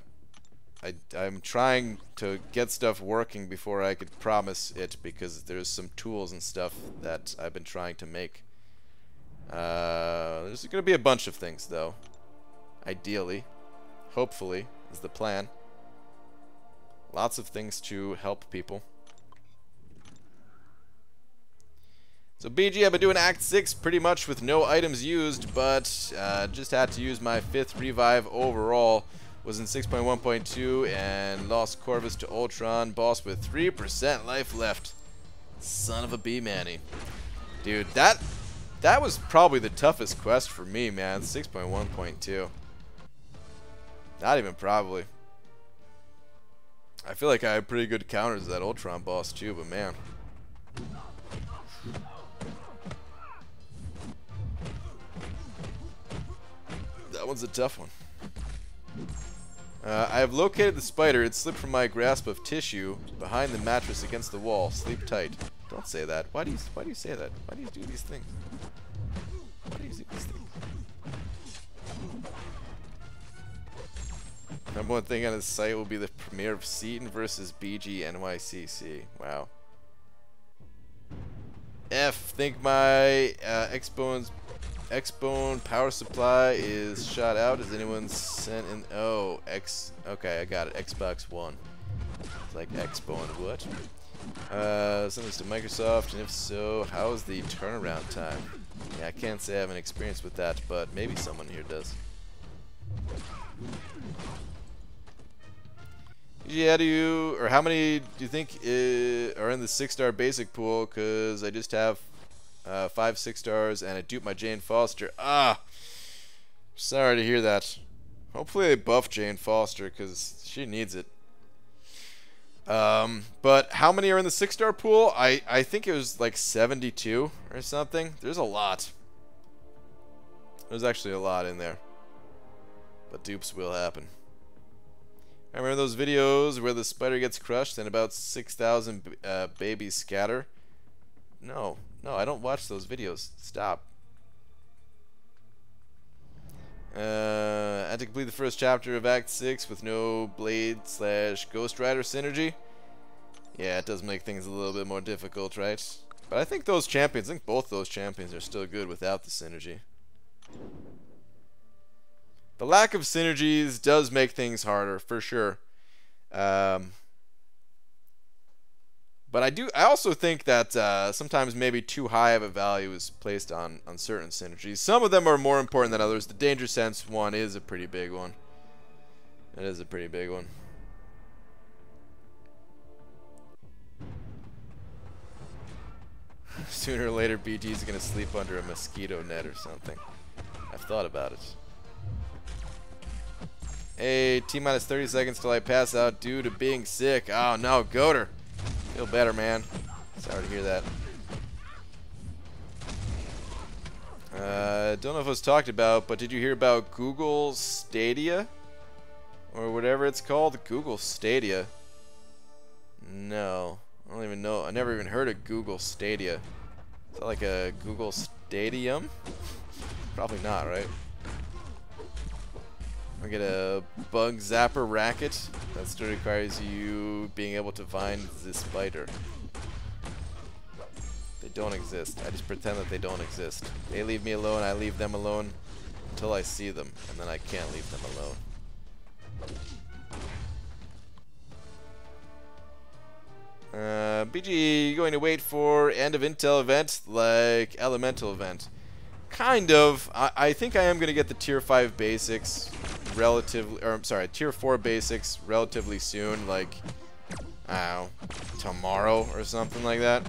trying to get stuff working before I could promise it, because there's some tools and stuff that I've been trying to make. There's going to be a bunch of things, though. Ideally. Hopefully, is the plan. Lots of things to help people. So BG, I've been doing Act 6 pretty much with no items used, but just had to use my 5th revive overall. Was in 6.1.2 and lost Corvus to Ultron. Boss with 3% life left. Son of a B-Manny. Dude, that was probably the toughest quest for me, man. 6.1.2. Not even probably. I feel like I have pretty good counters to that Ultron boss too, but man. That one's a tough one. I have located the spider. It slipped from my grasp of tissue behind the mattress against the wall. Sleep tight. Don't say that. Why do you say that? Why do you do these things? Why do you do these things? Number one thing on his site will be the premiere of Seaton versus BG NYCC. Wow. F. Think my X-Bone power supply is shot out. Has anyone sent in? Oh, okay, I got it. Xbox One. It's like X-Bone. What? Send this to Microsoft, and if so, how is the turnaround time? Yeah, I can't say I have an experience with that, but maybe someone here does. Yeah, how many do you think are in the 6-star basic pool? Because I just have 5 6-stars and I duped my Jane Foster. Ah, sorry to hear that. Hopefully they buff Jane Foster because she needs it. But how many are in the 6-star pool? I think it was like 72 or something. There's a lot. There's actually a lot in there. But dupes will happen. I remember those videos where the spider gets crushed and about 6,000 babies scatter. No, I don't watch those videos. Stop. I had to complete the first chapter of Act 6 with no Blade/Ghost Rider synergy. Yeah, it does make things a little bit more difficult, right? But I think those champions, I think both those champions are still good without the synergy. The lack of synergies does make things harder, for sure. But I also think that sometimes maybe too high of a value is placed on certain synergies. Some of them are more important than others. The Danger Sense one is a pretty big one. It is a pretty big one. Sooner or later, BG's gonna sleep under a mosquito net or something. I've thought about it. Hey, T-minus 30 seconds till I pass out due to being sick. Oh no, Goater. Feel better, man. Sorry to hear that. Don't know if it was talked about, but did you hear about Google Stadia? Or whatever it's called? Google Stadia. No. I don't even know. I never even heard of Google Stadia. Is that like a Google Stadium? Probably not, right? I get a bug zapper racket that still requires you being able to find the spider. They don't exist. I just pretend that they don't exist. They leave me alone, I leave them alone until I see them, and then I can't leave them alone. BG, you going to wait for end of Intel event like Elemental event? Kind of. I think I am going to get the tier 5 basics relatively, or I'm sorry, tier 4 basics relatively soon, like, I don't know, tomorrow or something like that.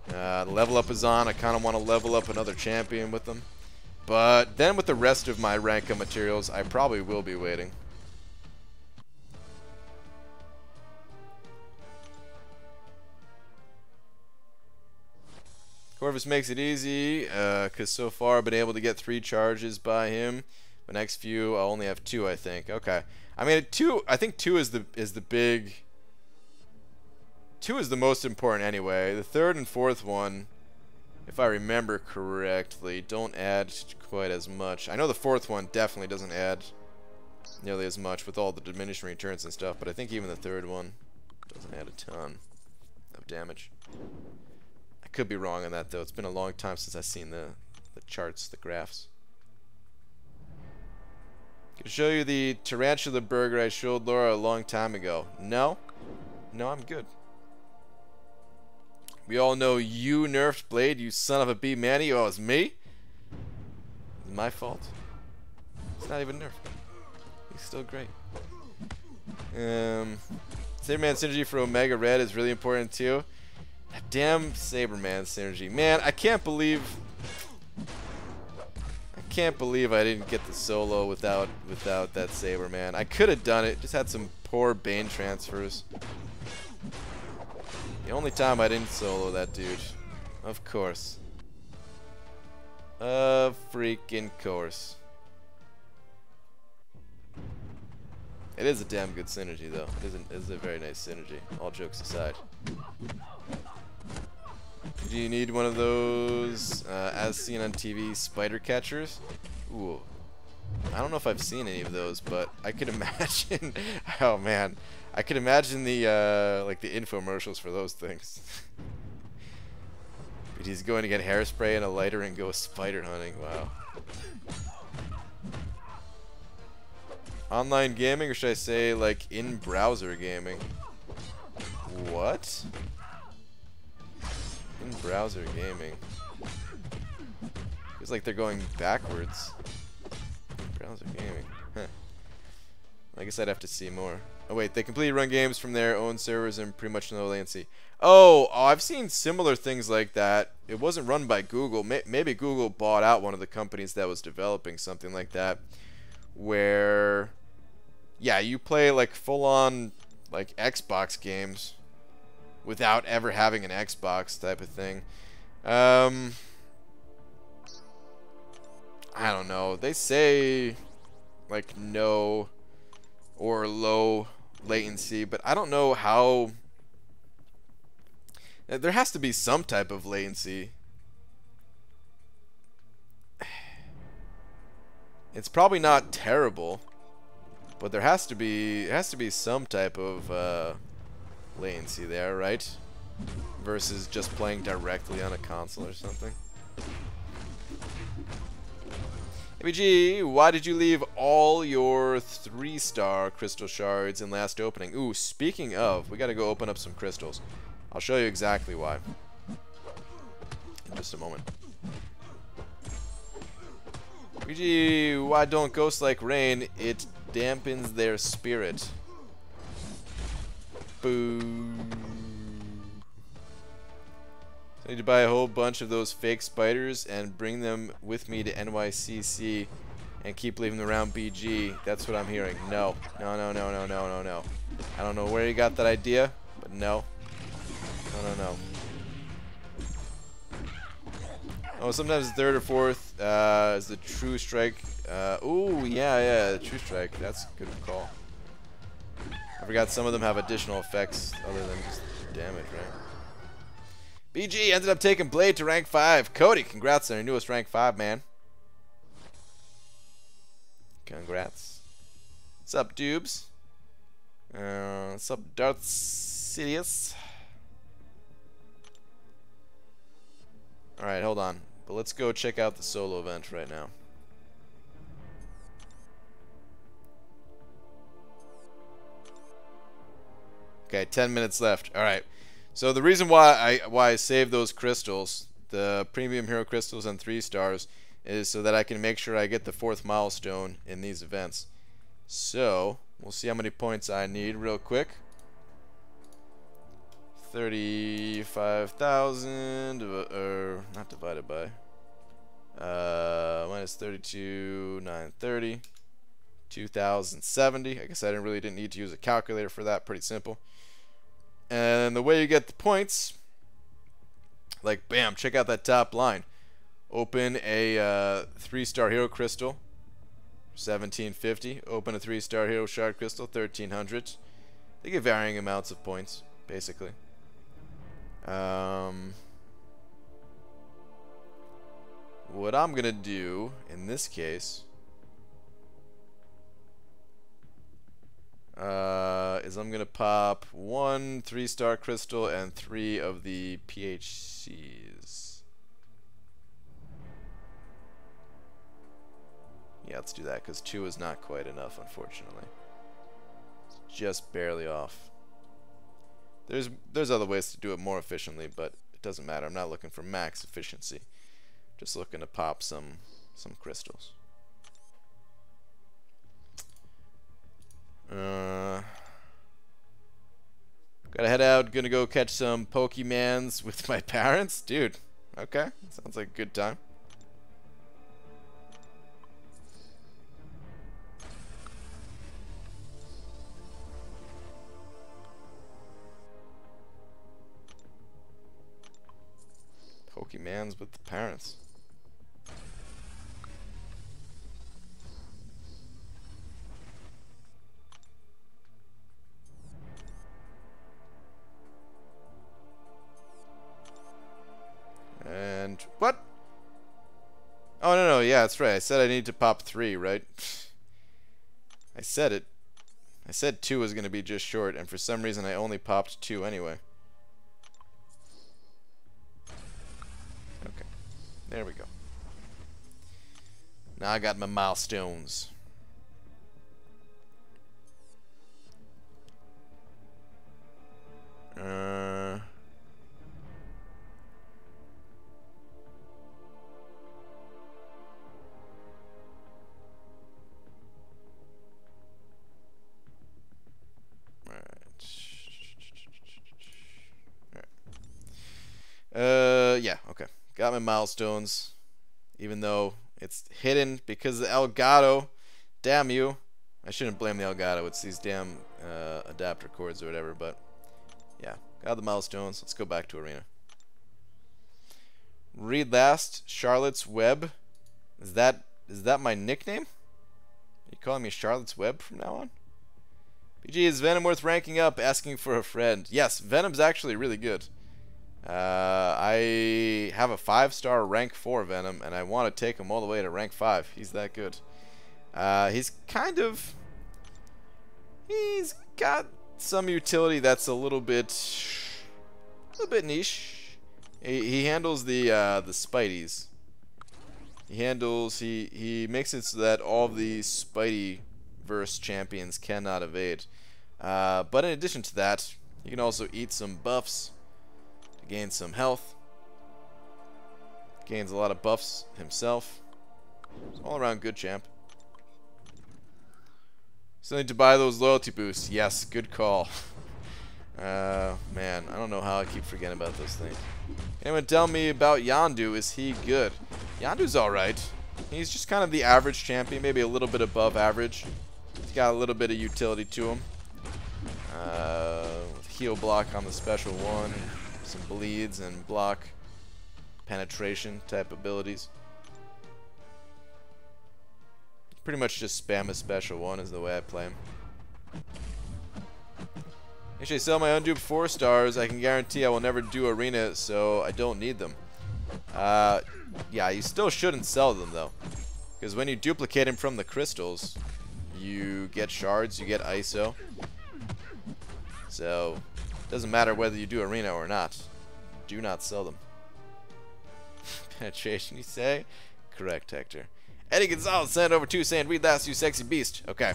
The level up is on. I kind of want to level up another champion with them. But then with the rest of my rank up materials, I probably will be waiting. Corvus makes it easy, because so far I've been able to get 3 charges by him. The next few, I'll only have 2, I think. Okay. I mean, I think 2 is the big... 2 is the most important anyway. The 3rd and 4th one, if I remember correctly, don't add quite as much. I know the 4th one definitely doesn't add nearly as much with all the diminishing returns and stuff, but I think even the 3rd one doesn't add a ton of damage. I could be wrong on that, though. It's been a long time since I've seen the charts, the graphs. Can show you the tarantula burger I showed Laura a long time ago. No? No, I'm good. We all know you nerfed Blade, you son of a B Manny. Oh, it's me? It's my fault. It's not even nerfed. He's still great. Saberman synergy for Omega Red is really important too. That damn Saberman synergy. Man, I can't believe I didn't get the solo without that Saberman. I could have done it. Just had some poor Bane transfers. The only time I didn't solo that dude. Of course. Of freaking course. It is a damn good synergy, though. It is a very nice synergy, all jokes aside. Do you need one of those, as seen on TV, spider catchers? Ooh. I don't know if I've seen any of those, but I could imagine... Oh, man. I could imagine the, like, the infomercials for those things. But he's going to get hairspray and a lighter and go spider hunting. Wow. Online gaming, or should I say, like, in-browser gaming? What? In-browser gaming. Feels like they're going backwards. In-browser gaming. Huh. I guess I'd have to see more. Oh wait, they completely run games from their own servers and pretty much no latency. Oh, I've seen similar things like that. It wasn't run by Google. Maybe Google bought out one of the companies that was developing something like that, where, yeah, you play like full-on like Xbox games without ever having an Xbox type of thing. I don't know. They say like no or low latency, but I don't know how. There has to be some type of latency. It's probably not terrible, but there has to be some type of latency there, right? Versus just playing directly on a console or something. ABG, why did you leave all your 3-star crystal shards in last opening? Ooh, speaking of, we gotta go open up some crystals. I'll show you exactly why in just a moment. ABG, why don't ghosts like rain? It dampens their spirit. Boo. I need to buy a whole bunch of those fake spiders and bring them with me to NYCC and keep leaving them around BG. That's what I'm hearing. No. No, no, no, no, no, no, no. I don't know where you got that idea, but no. No, no, no. Oh, sometimes third or fourth is the true strike. Ooh, yeah, the true strike. That's a good call. I forgot some of them have additional effects other than just damage, right? BG ended up taking Blade to rank 5. Cody, congrats on your newest rank 5, man. Congrats. What's up, Dubes? What's up, Darth Sidious? Alright, hold on. But let's go check out the solo event right now. Okay, 10 minutes left. Alright. So the reason why I saved those crystals, the premium hero crystals and 3 stars, is so that I can make sure I get the 4th milestone in these events. So, we'll see how many points I need real quick. 35,000, or not divided by, minus 32, 930, 2,070. I guess I really didn't need to use a calculator for that. Pretty simple. And the way you get the points, like bam, check out that top line. Open a 3-star hero crystal, 1750. Open a 3-star hero shard crystal, 1300. They get varying amounts of points, basically. What I'm gonna do in this case is I'm gonna pop 1 3-star crystal and 3 of the PHCs. Yeah, let's do that because 2 is not quite enough, unfortunately. It's just barely off. There's other ways to do it more efficiently, but it doesn't matter. I'm not looking for max efficiency. Just looking to pop some crystals. Gotta head out. Gonna go catch some Pokemans with my parents. Dude, okay. Sounds like a good time. Pokemans with the parents. And what? Oh no, yeah, that's right. I said I need to pop 3, right? I said it. I said 2 was gonna be just short, and for some reason I only popped 2 anyway. Okay, there we go. Now I got my milestones. Got my milestones, even though it's hidden because of the Elgato. Damn you. I shouldn't blame the Elgato. It's these damn adapter cords or whatever, but yeah. Got the milestones. Let's go back to arena. Read last. Charlotte's Web. Is that my nickname? Are you calling me Charlotte's Web from now on? PG, is Venom worth ranking up? Asking for a friend. Yes, Venom's actually really good. I have a 5-star rank 4 Venom, and I want to take him all the way to rank 5. He's that good. He's got some utility that's a little bit niche. He handles the Spideys. He makes it so that all of the Spidey-verse champions cannot evade. But in addition to that, he can also eat some buffs to gain some health. Gains a lot of buffs himself. He's all around good champ. Still need to buy those loyalty boosts. Yes, good call. Man, I don't know how I keep forgetting about those things. Anyone tell me about Yondu? Is he good? Yondu's alright. He's just kind of the average champion, maybe a little bit above average. He's got a little bit of utility to him. Heal block on the special one, some bleeds and block penetration type abilities. Pretty much just spam a special one is the way I play him. If I sell my unduped 4 stars, I can guarantee I will never do arena, so I don't need them. Yeah, you still shouldn't sell them though, because when you duplicate them from the crystals, you get shards, you get ISO. So it doesn't matter whether you do arena or not. Do not sell them. Penetration, you say? Correct, Hector. Eddie Gonzalez sent over 2 saying, read last, you sexy beast. Okay.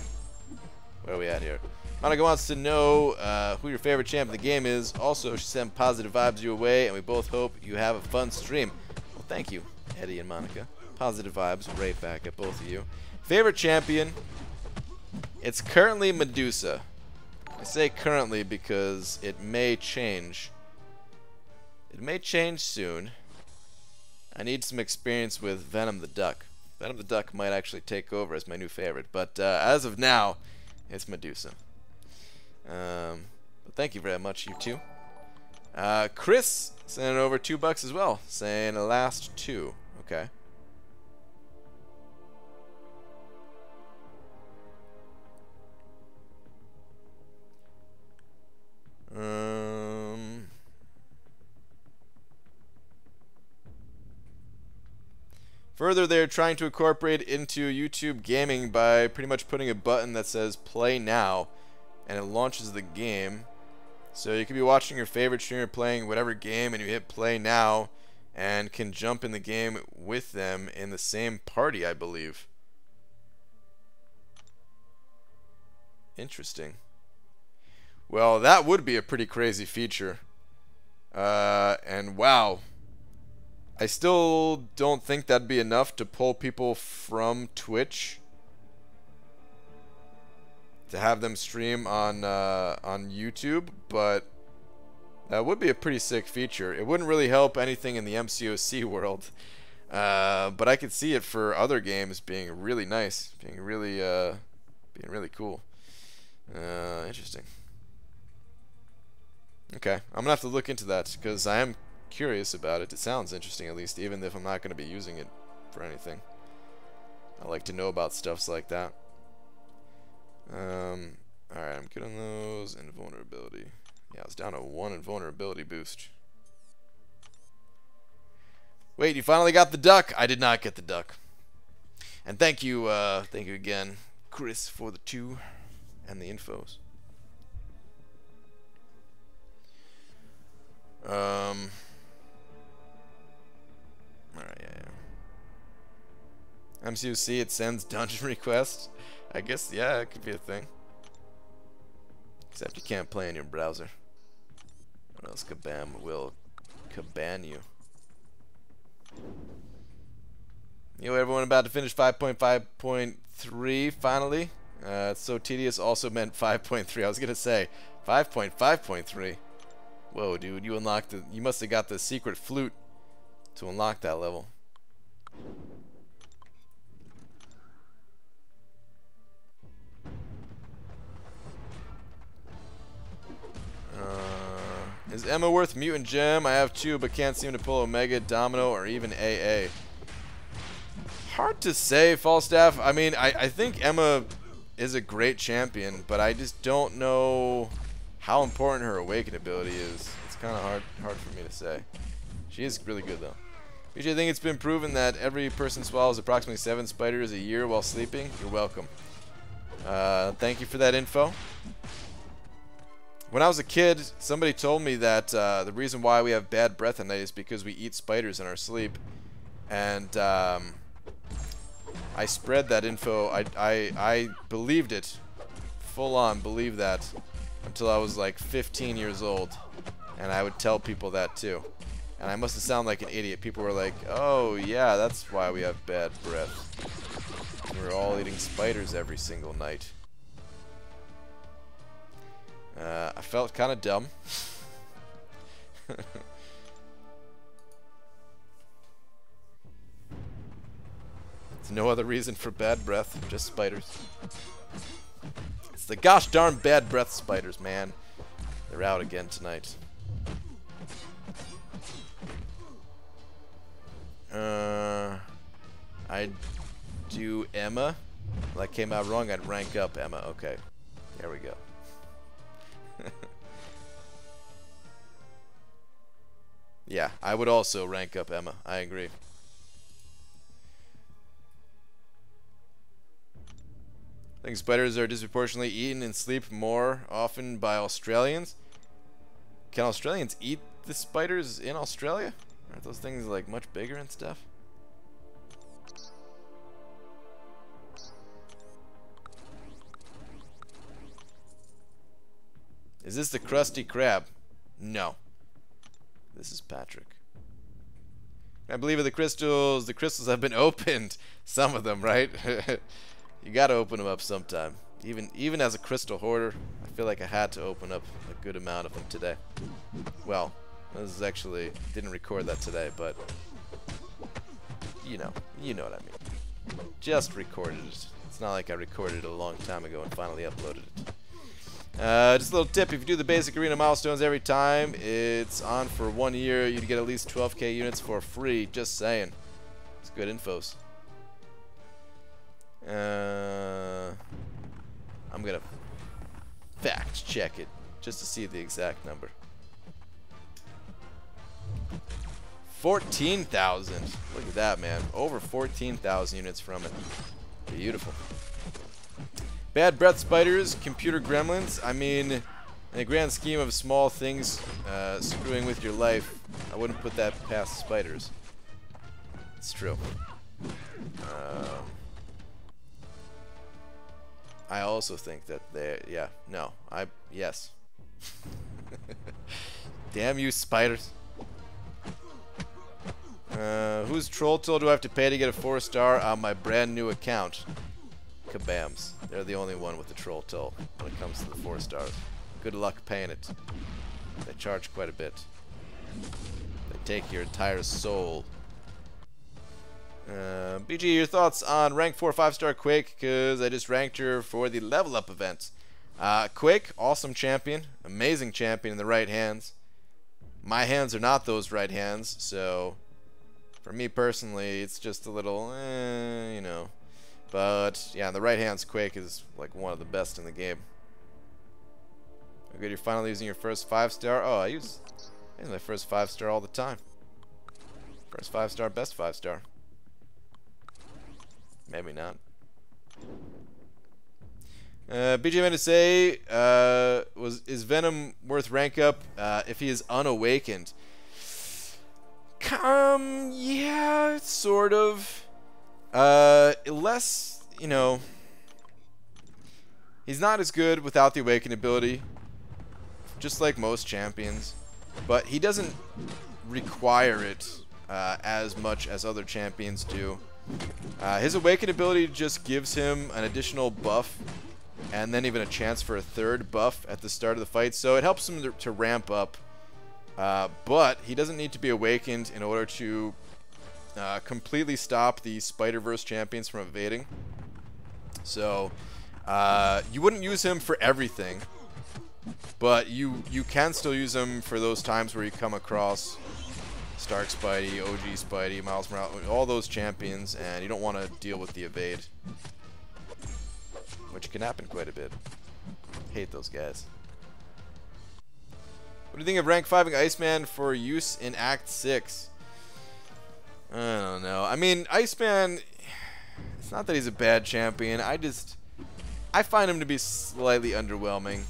Where are we at here? Monica wants to know who your favorite champ in the game is. Also, she sent positive vibes your way, and we both hope you have a fun stream. Well, thank you, Eddie and Monica. Positive vibes right back at both of you. Favorite champion? It's currently Medusa. I say currently because it may change. It may change soon. I need some experience with Venom the Duck. Venom the Duck might actually take over as my new favorite, but as of now, it's Medusa. But thank you very much, you two. Chris sent over $2 as well, saying the last 2. Okay. Further, they're trying to incorporate into YouTube gaming by pretty much putting a button that says play now, and it launches the game. So you could be watching your favorite streamer playing whatever game, and you hit play now and can jump in the game with them in the same party, I believe. Interesting. Well, that would be a pretty crazy feature. And wow. I still don't think that'd be enough to pull people from Twitch to have them stream on YouTube, but that would be a pretty sick feature. It wouldn't really help anything in the MCOC world, but I could see it for other games being really nice, being really cool. Interesting. Okay, I'm gonna have to look into that because I am curious about it. It sounds interesting, at least, even if I'm not going to be using it for anything. I like to know about stuffs like that. Alright, I'm good on those. Invulnerability. Yeah, I was down to 1 invulnerability boost. Wait, you finally got the duck? I did not get the duck. And thank you again, Chris, for the 2 and the infos. Alright, yeah. MCOC, it sends dungeon requests. I guess, yeah, it could be a thing. Except you can't play in your browser. Or else Kabam will Kaban you. Yo, everyone, about to finish 5.5.3 finally. It's so tedious also meant 5.3. I was gonna say 5.5.3. Whoa, dude, you unlocked the. You must have got the secret flute to unlock that level. Is Emma worth Mutant Gem? I have 2, but can't seem to pull Omega, Domino, or even AA. Hard to say, Falstaff. I mean, I think Emma is a great champion, but I just don't know how important her Awaken ability is. It's kind of hard for me to say. She is really good, though. BJ, I think it's been proven that every person swallows approximately 7 spiders a year while sleeping. You're welcome. Thank you for that info. When I was a kid, somebody told me that the reason why we have bad breath at night is because we eat spiders in our sleep. And I spread that info. I believed it. Full on believed that until I was like 15 years old. And I would tell people that too. And I must have sounded like an idiot. People were like, oh yeah, that's why we have bad breath. We're all eating spiders every single night. I felt kind of dumb. There's no other reason for bad breath, just spiders. It's the gosh darn bad breath spiders, man. They're out again tonight. I'd do Emma. Well, that came out wrong. I'd rank up Emma. Okay. There we go. Yeah, I would also rank up Emma. I agree. I think spiders are disproportionately eaten and sleep more often by Australians. Can Australians eat the spiders in Australia? Aren't those things like much bigger and stuff? Is this the Krusty Krab? No. This is Patrick. I believe in the crystals. The crystals have been opened. Some of them, right? You gotta open them up sometime. Even as a crystal hoarder, I feel like I had to open up a good amount of them today. Well, this is actually didn't record that today, but you know what I mean. Just recorded it. It's not like I recorded it a long time ago and finally uploaded it. Just a little tip, if you do the basic arena milestones every time it's on for 1 year, you'd get at least 12k units for free. Just saying. It's good infos. I'm gonna fact check it just to see the exact number. 14,000. Look at that, man. Over 14,000 units from it. Beautiful. Bad breath spiders, computer gremlins. I mean, in the grand scheme of small things screwing with your life, I wouldn't put that past spiders. It's true. I also think that yes. Damn you, spiders. Whose troll tool do I have to pay to get a 4-star on my brand new account? Kabams. They're the only one with the troll toll when it comes to the 4 stars. Good luck paying it. They charge quite a bit. They take your entire soul. BG, your thoughts on rank 4 5-star Quake? Because I just ranked her for the level up event. Quake, awesome champion. Amazing champion in the right hands. My hands are not those right hands, so for me personally, it's just a little, you know. But yeah, in the right hands, Quake is like one of the best in the game. Good, you're finally using your first 5-star. Oh, I use my first 5-star all the time. First 5-star, best 5-star. Maybe not. BJ meant to say, is Venom worth rank up if he is unawakened? Yeah, sort of. Less, you know, he's not as good without the awaken ability, just like most champions, but he doesn't require it as much as other champions do. His awaken ability just gives him an additional buff and then even a chance for a 3rd buff at the start of the fight, so it helps him to ramp up But he doesn't need to be awakened in order to completely stop the Spider-Verse champions from evading. So you wouldn't use him for everything, but you can still use him for those times where you come across Stark Spidey, OG Spidey, Miles Morales, all those champions, and you don't want to deal with the evade, which can happen quite a bit. Hate those guys. What do you think of rank 5ing Iceman for use in Act 6? I don't know. I mean, Iceman, it's not that he's a bad champion. I find him to be slightly underwhelming.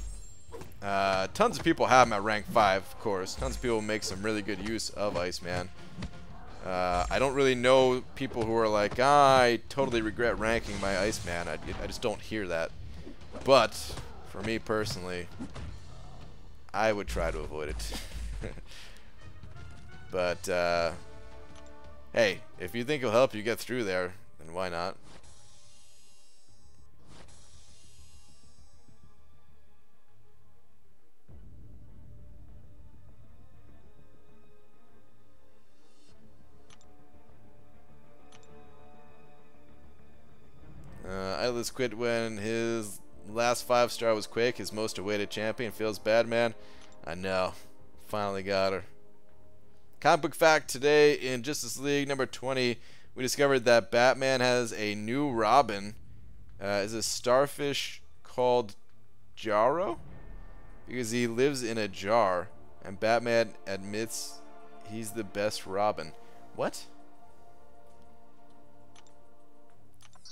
Tons of people have him at rank 5, of course. Tons of people make some really good use of Iceman. I don't really know people who are like, I totally regret ranking my Iceman. I just don't hear that. But, for me personally, I would try to avoid it. But, hey, if you think it'll help you get through there, then why not? Idlis quit when his last 5-star was Quake, his most awaited champion. Feels bad, man. I know. Finally got her. Comic book fact: today in Justice League number 20, we discovered that Batman has a new Robin. Is a starfish called Jarro? Because he lives in a jar, and Batman admits he's the best Robin. What?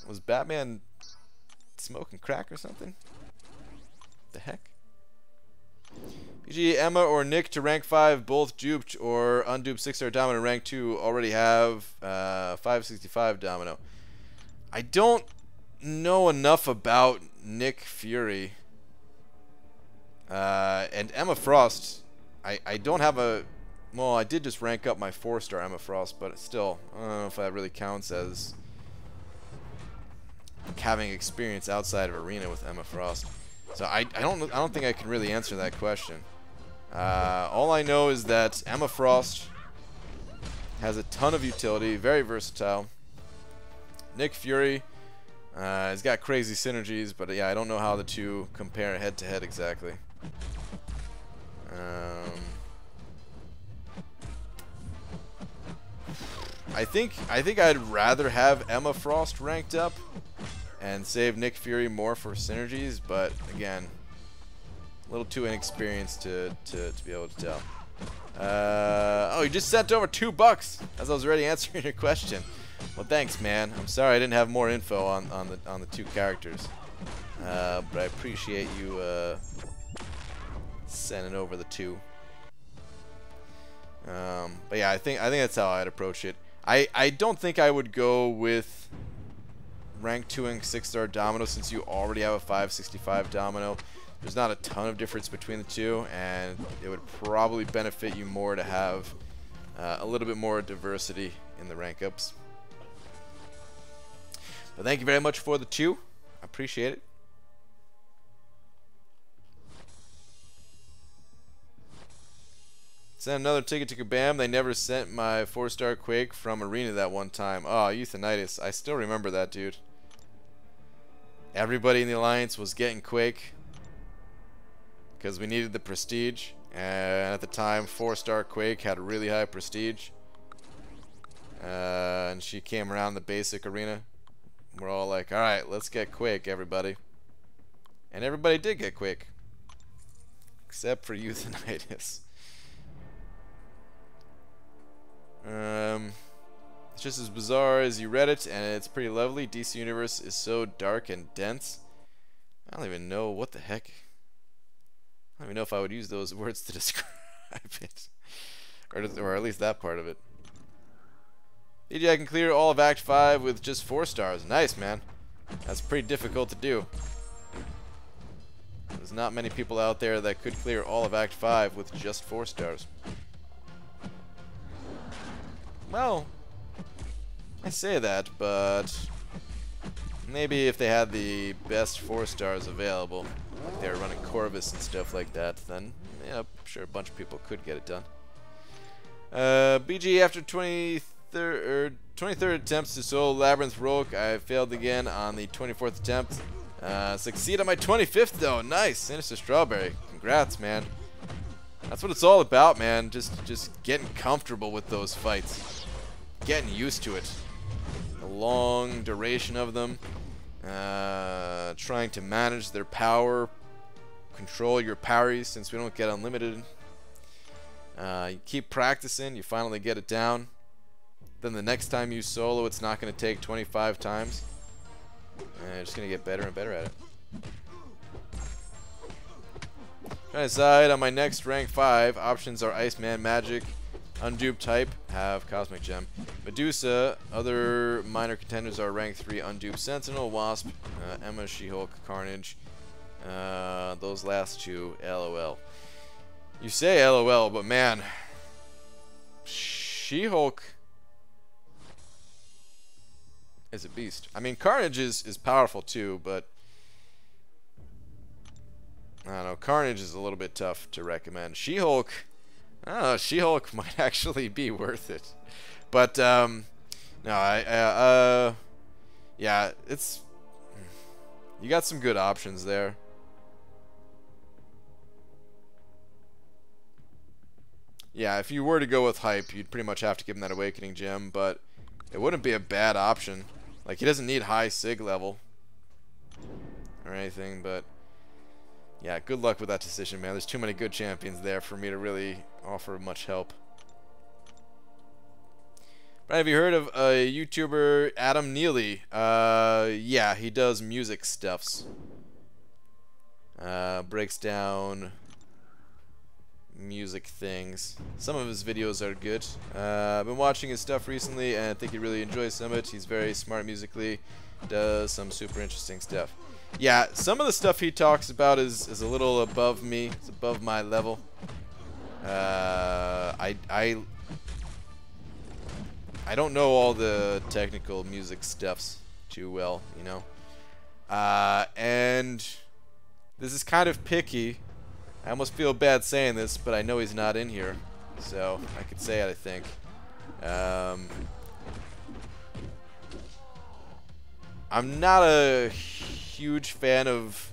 Was Batman smoking crack or something? The heck? PG, Emma or Nick to rank 5, both duped or unduped 6-star Domino rank 2 already have 565 Domino. I don't know enough about Nick Fury. And Emma Frost, I don't have a... Well, I did just rank up my 4-star Emma Frost, but still, I don't know if that really counts as having experience outside of arena with Emma Frost. So I don't think I can really answer that question. All I know is that Emma Frost has a ton of utility, very versatile. Nick Fury has got crazy synergies, but yeah, I don't know how the two compare head to head exactly. I think I'd rather have Emma Frost ranked up and save Nick Fury more for synergies, but again, a little too inexperienced to be able to tell. Oh, you just sent over $2 as I was already answering your question. Well, thanks, man. I'm sorry I didn't have more info on the two characters, but I appreciate you sending over the two. But yeah, I think that's how I'd approach it. I don't think I would go with rank 2ing 6-star Domino since you already have a 565 Domino. There's not a ton of difference between the two, and it would probably benefit you more to have a little bit more diversity in the rank ups. But thank you very much for the two. I appreciate it. Sent another ticket to Kabam. They never sent my 4-star Quake from Arena that one time. Oh, Euthanitis. I still remember that, dude. Everybody in the Alliance was getting Quake because we needed the prestige. And at the time, 4-star Quake had a really high prestige. And she came around the basic arena. We're all like, alright, let's get Quake, everybody. And everybody did get Quake. Except for Euthanitis. It's just as bizarre as you read it, and it's pretty lovely. DC Universe is so dark and dense. I don't even know what the heck. I don't even know if I would use those words to describe it. Or at least that part of it. DJ, I can clear all of Act 5 with just 4 stars. Nice, man. That's pretty difficult to do. There's not many people out there that could clear all of Act 5 with just 4 stars. Well, I say that, but maybe if they had the best 4 stars available, like they were running Corvus and stuff like that, then yeah, I'm sure a bunch of people could get it done. BG after 23rd attempts to solo Labyrinth Rogue. I failed again on the 24th attempt. Succeed on my 25th though. Nice. Sinister Strawberry. Congrats, man. That's what it's all about, man. Just getting comfortable with those fights. Getting used to it. The long duration of them. Trying to manage their power. Control your parries since we don't get unlimited. You keep practicing, you finally get it down. Then the next time you solo, it's not going to take 25 times. You're just going to get better and better at it. Trying to decide on my next rank 5. Options are Iceman, Magic, Undupe type, have Cosmic Gem. Medusa, other minor contenders are rank 3, Undupe, Sentinel, Wasp, Emma, She-Hulk, Carnage. Those last two, LOL. You say LOL, but man, She-Hulk is a beast. I mean, Carnage is powerful too, but I don't know. Carnage is a little bit tough to recommend. She-Hulk, I don't know. She-Hulk might actually be worth it, but no, yeah, it's you got some good options there. Yeah, if you were to go with Hype, you'd pretty much have to give him that Awakening Gem, but it wouldn't be a bad option. Like, he doesn't need high Sig level or anything, but yeah, good luck with that decision, man. There's too many good champions there for me to really offer much help. But have you heard of a YouTuber, Adam Neely? Yeah, he does music stuffs. Breaks down music things. Some of his videos are good. I've been watching his stuff recently and I think he really enjoys some of it. He's very smart musically, does some super interesting stuff. Yeah, some of the stuff he talks about is a little above me. It's above my level. I don't know all the technical music stuffs too well, you know. And this is kind of picky. I almost feel bad saying this, but I know he's not in here, so I could say it, I think. I'm not a huge fan of,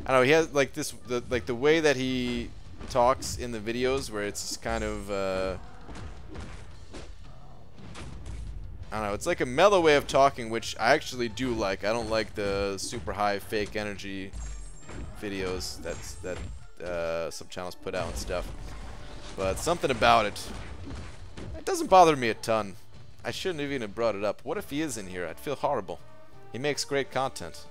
I don't know, he has like this, the way that he talks in the videos where it's kind of, I don't know, it's like a mellow way of talking, which I actually do like. I don't like the super high fake energy videos that some channels put out and stuff, but something about it doesn't bother me a ton. I shouldn't have even brought it up. What if he is in here? I'd feel horrible. He makes great content.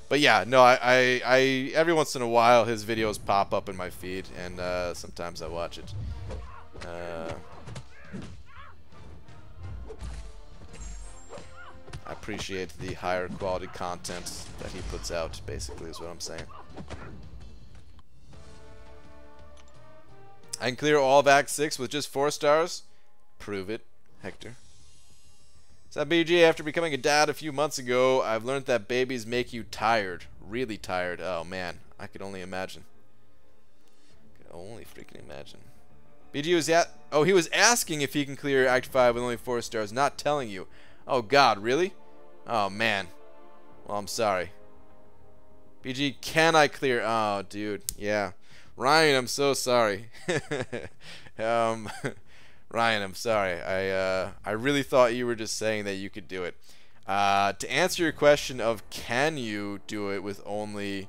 But yeah, no, I every once in a while his videos pop up in my feed, and sometimes I watch it. I appreciate the higher quality content that he puts out, basically, is what I'm saying. I can clear all of Act 6 with just 4 stars. Prove it, Hector. So BG, after becoming a dad a few months ago, I've learned that babies make you tired. Really tired. Oh man, I could only imagine. Could only freaking imagine. BG was he was asking if he can clear Act 5 with only 4 stars, not telling you. Oh god, really? Oh man. Well, I'm sorry. BG, can I clear? Oh, dude, yeah. Ryan, I'm so sorry. Ryan, I'm sorry. I really thought you were just saying that you could do it. To answer your question of can you do it with only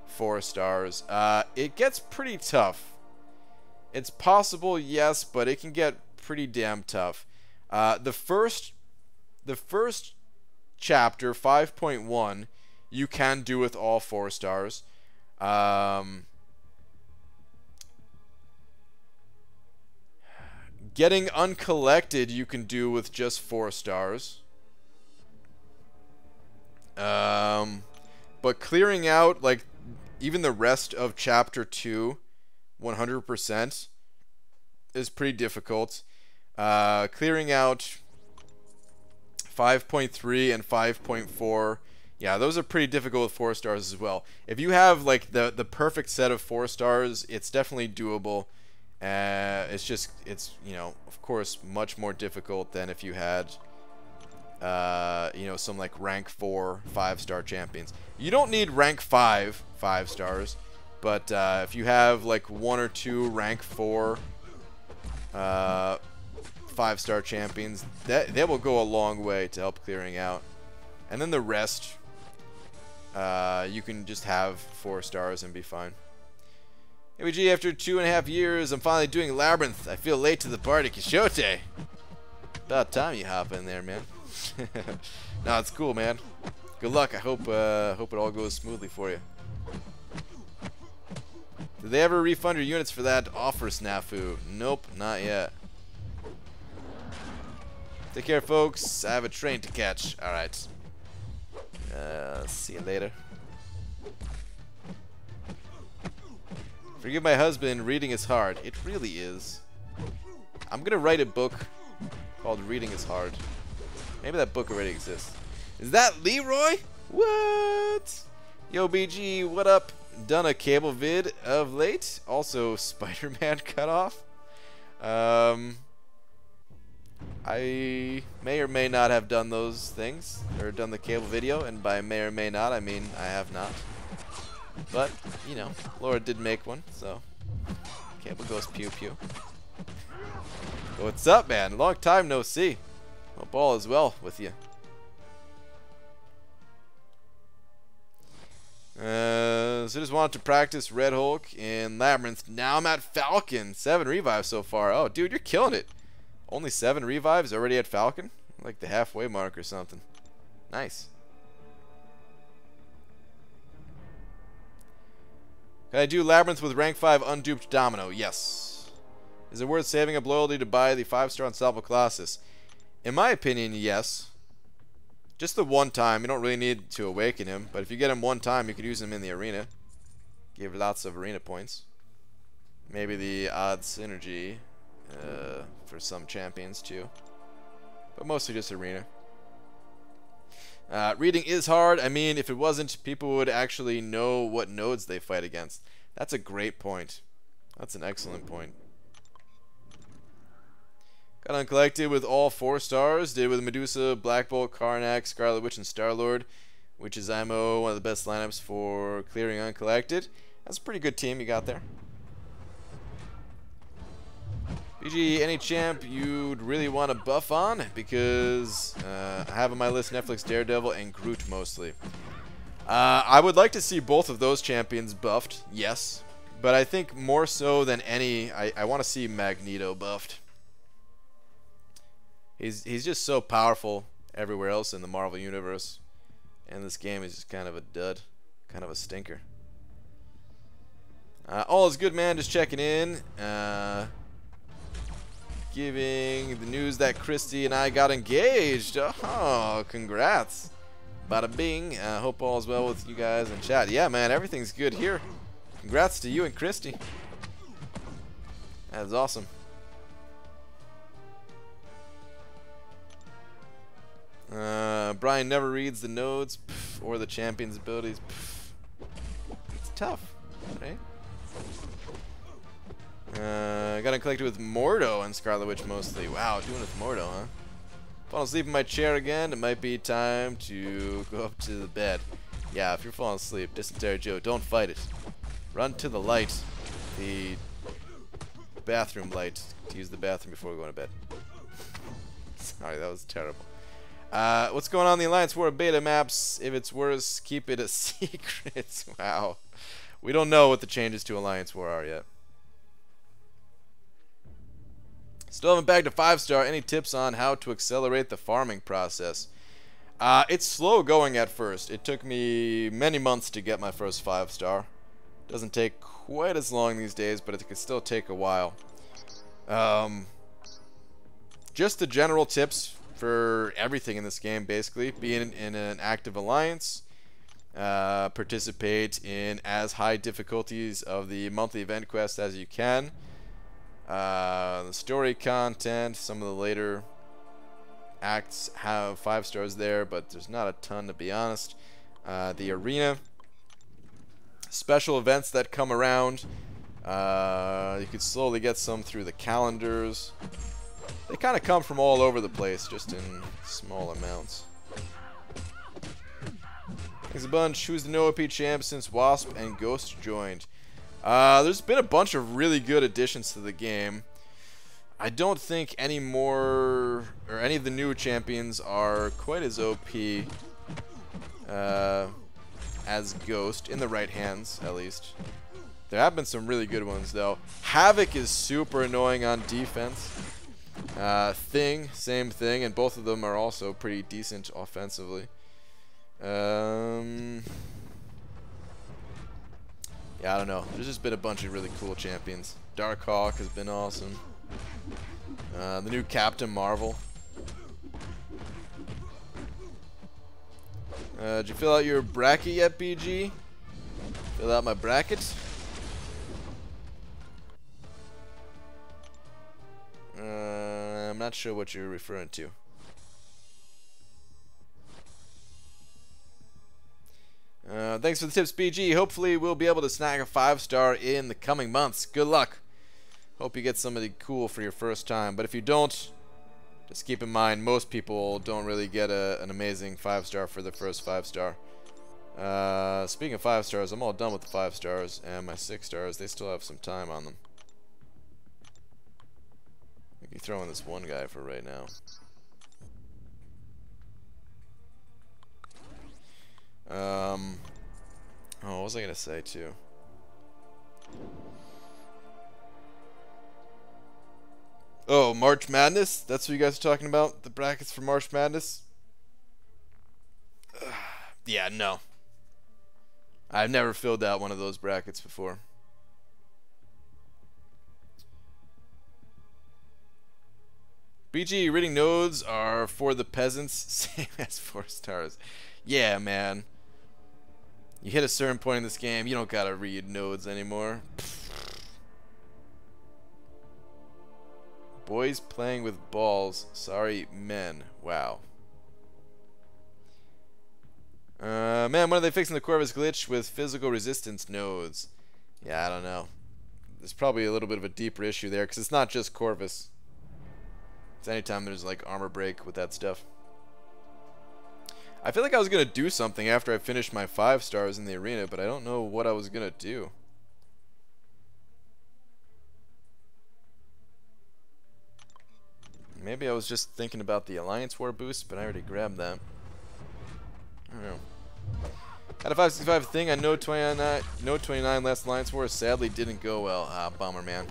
4 stars, it gets pretty tough. It's possible, yes, but it can get pretty damn tough. The first chapter, 5.1, you can do with all 4 stars. Getting uncollected you can do with just 4 stars. But clearing out, like, even the rest of chapter 2 100% is pretty difficult. Clearing out 5.3 and 5.4, yeah, those are pretty difficult with 4 stars as well. If you have like the perfect set of 4 stars, it's definitely doable. It's you know, of course, much more difficult than if you had, you know, some like rank 4 5-star champions. You don't need rank 5 5-stars, but if you have like 1 or 2 rank 4 5-star champions, that will go a long way to help clearing out. And then the rest, you can just have 4 stars and be fine. ABG, after 2.5 years, I'm finally doing Labyrinth. I feel late to the party. Quixote. About time you hop in there, man. No, it's cool, man. Good luck. I hope it all goes smoothly for you. Did they ever refund your units for that offer snafu? Nope, not yet. Take care, folks. I have a train to catch. Alright. See you later. Forgive my husband, reading is hard. It really is. I'm gonna write a book called Reading is Hard. Maybe that book already exists. Is that Leroy? What? Yo, BG, what up? Done a cable vid of late. Also, Spider-Man cut off. I may or may not have done those things, or done the cable video, and by may or may not, I mean I have not. But, you know, Laura did make one, so cable goes pew pew. What's up, man? Long time no see. Hope all is well with you. So just wanted to practice Red Hulk in Labyrinth. Now I'm at Falcon. 7 revives so far. Oh, dude, you're killing it. Only 7 revives already at Falcon? Like the halfway mark or something. Nice. Can I do Labyrinth with rank 5 unduped Domino? Yes. Is it worth saving up loyalty to buy the 5-star Unstoppable Colossus? In my opinion, yes. Just the one time. You don't really need to awaken him. But if you get him one time, you could use him in the arena. Give lots of arena points. Maybe the odd synergy for some champions too. But mostly just arena. Reading is hard. I mean, if it wasn't, people would actually know what nodes they fight against. That's a great point. That's an excellent point. Got uncollected with all 4 stars. Did with Medusa, Black Bolt, Karnak, Scarlet Witch, and Star-Lord. Which is IMO, one of the best lineups for clearing uncollected. That's a pretty good team you got there. BG, any champ you'd really want to buff on? Because I have on my list Netflix, Daredevil, and Groot mostly. I would like to see both of those champions buffed, yes. But I think more so than any, I want to see Magneto buffed. He's just so powerful everywhere else in the Marvel Universe. And this game is just kind of a dud. Kind of a stinker. All is good, man. Just checking in. Giving the news that Christy and I got engaged. Oh, congrats. Bada bing. Hope all is well with you guys in chat. Yeah, man, everything's good here. Congrats to you and Christy. That's awesome. Brian never reads the nodes or the champion's abilities. It's tough, right? Got collected with Mordo and Scarlet Witch mostly. Wow, doing it with Mordo, huh? Falling asleep in my chair again. It might be time to go up to the bed. Yeah, if you're falling asleep, Dysentery Joe, don't fight it. Run to the light. The bathroom light. To use the bathroom before going to bed. Sorry, that was terrible. What's going on in the Alliance War beta maps? If it's worse, keep it a secret. Wow. We don't know what the changes to Alliance War are yet. Still haven't bagged a 5-star. Any tips on how to accelerate the farming process? It's slow going at first. It took me many months to get my first 5-star. Doesn't take quite as long these days, but it can still take a while. Just the general tips for everything in this game, basically. Be in an active alliance. Participate in as high difficulties of the monthly event quest as you can. The story content, some of the later acts have 5 stars there, but there's not a ton, to be honest. The arena, special events that come around, You could slowly get some through the calendars. They kind of come from all over the place, just in small amounts. Thanks a bunch. Who's the no OP champ since Wasp and Ghost joined? There's been a bunch of really good additions to the game. I don't think any more, or any of the new champions are quite as OP as Ghost, in the right hands, at least. There have been some really good ones, though. Havoc is super annoying on defense. Thing, same thing, and both of them are also pretty decent offensively. Yeah, I don't know. There's just been a bunch of really cool champions. Darkhawk has been awesome. The new Captain Marvel. Did you fill out your bracket yet, BG? Fill out my bracket. I'm not sure what you're referring to. Thanks for the tips, BG. Hopefully we'll be able to snag a 5-star in the coming months. Good luck. Hope you get somebody cool for your first time. But if you don't, just keep in mind, most people don't really get an amazing 5-star for their first 5-star. Speaking of 5-stars, I'm all done with the 5-stars, and my 6-stars, they still have some time on them. Maybe throw in this one guy for right now. Oh, what was I gonna say too? Oh, March Madness? That's what you guys are talking about? The brackets for March Madness? Yeah, no. I've never filled out one of those brackets before. BG, reading nodes are for the peasants, same as 4 stars. Yeah, man. You hit a certain point in this game, you don't gotta read nodes anymore. Boys playing with balls. Sorry, men. Wow. Man, when are they fixing the Corvus glitch with physical resistance nodes? Yeah, I don't know. There's probably a little bit of a deeper issue there, because it's not just Corvus. It's anytime there's like armor break with that stuff. I feel like I was going to do something after I finished my 5-stars in the arena, but I don't know what I was going to do. Maybe I was just thinking about the Alliance War boost, but I already grabbed that. I don't know. Had a 565 thing on Node 29 last Alliance War, sadly didn't go well. Ah, bummer, man.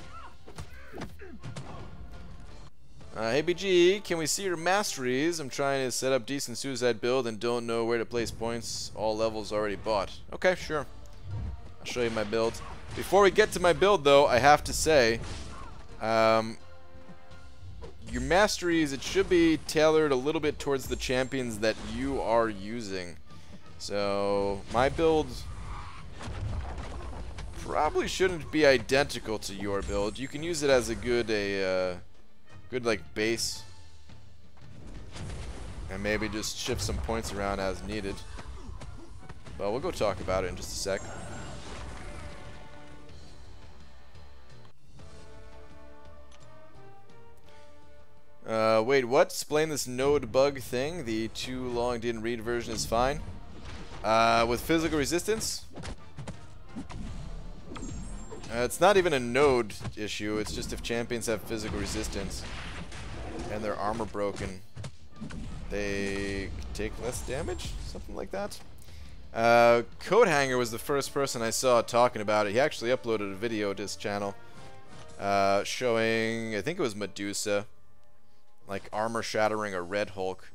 Hey BG, can we see your masteries? I'm trying to set up decent suicide build and don't know where to place points. All levels already bought. Okay, sure. I'll show you my build. Before we get to my build, though, I have to say, your masteries, it should be tailored a little bit towards the champions that you are using. So, my build probably shouldn't be identical to your build. You can use it as a good like base, and maybe just shift some points around as needed. But we'll go talk about it in just a sec. Wait, what? Explain this node bug thing. The too long didn't read version is fine. With physical resistance? It's not even a node issue, it's just if champions have physical resistance and their armor broken, they take less damage? Something like that? Codehanger was the first person I saw talking about it. He actually uploaded a video to his channel showing, I think it was Medusa, like armor shattering a Red Hulk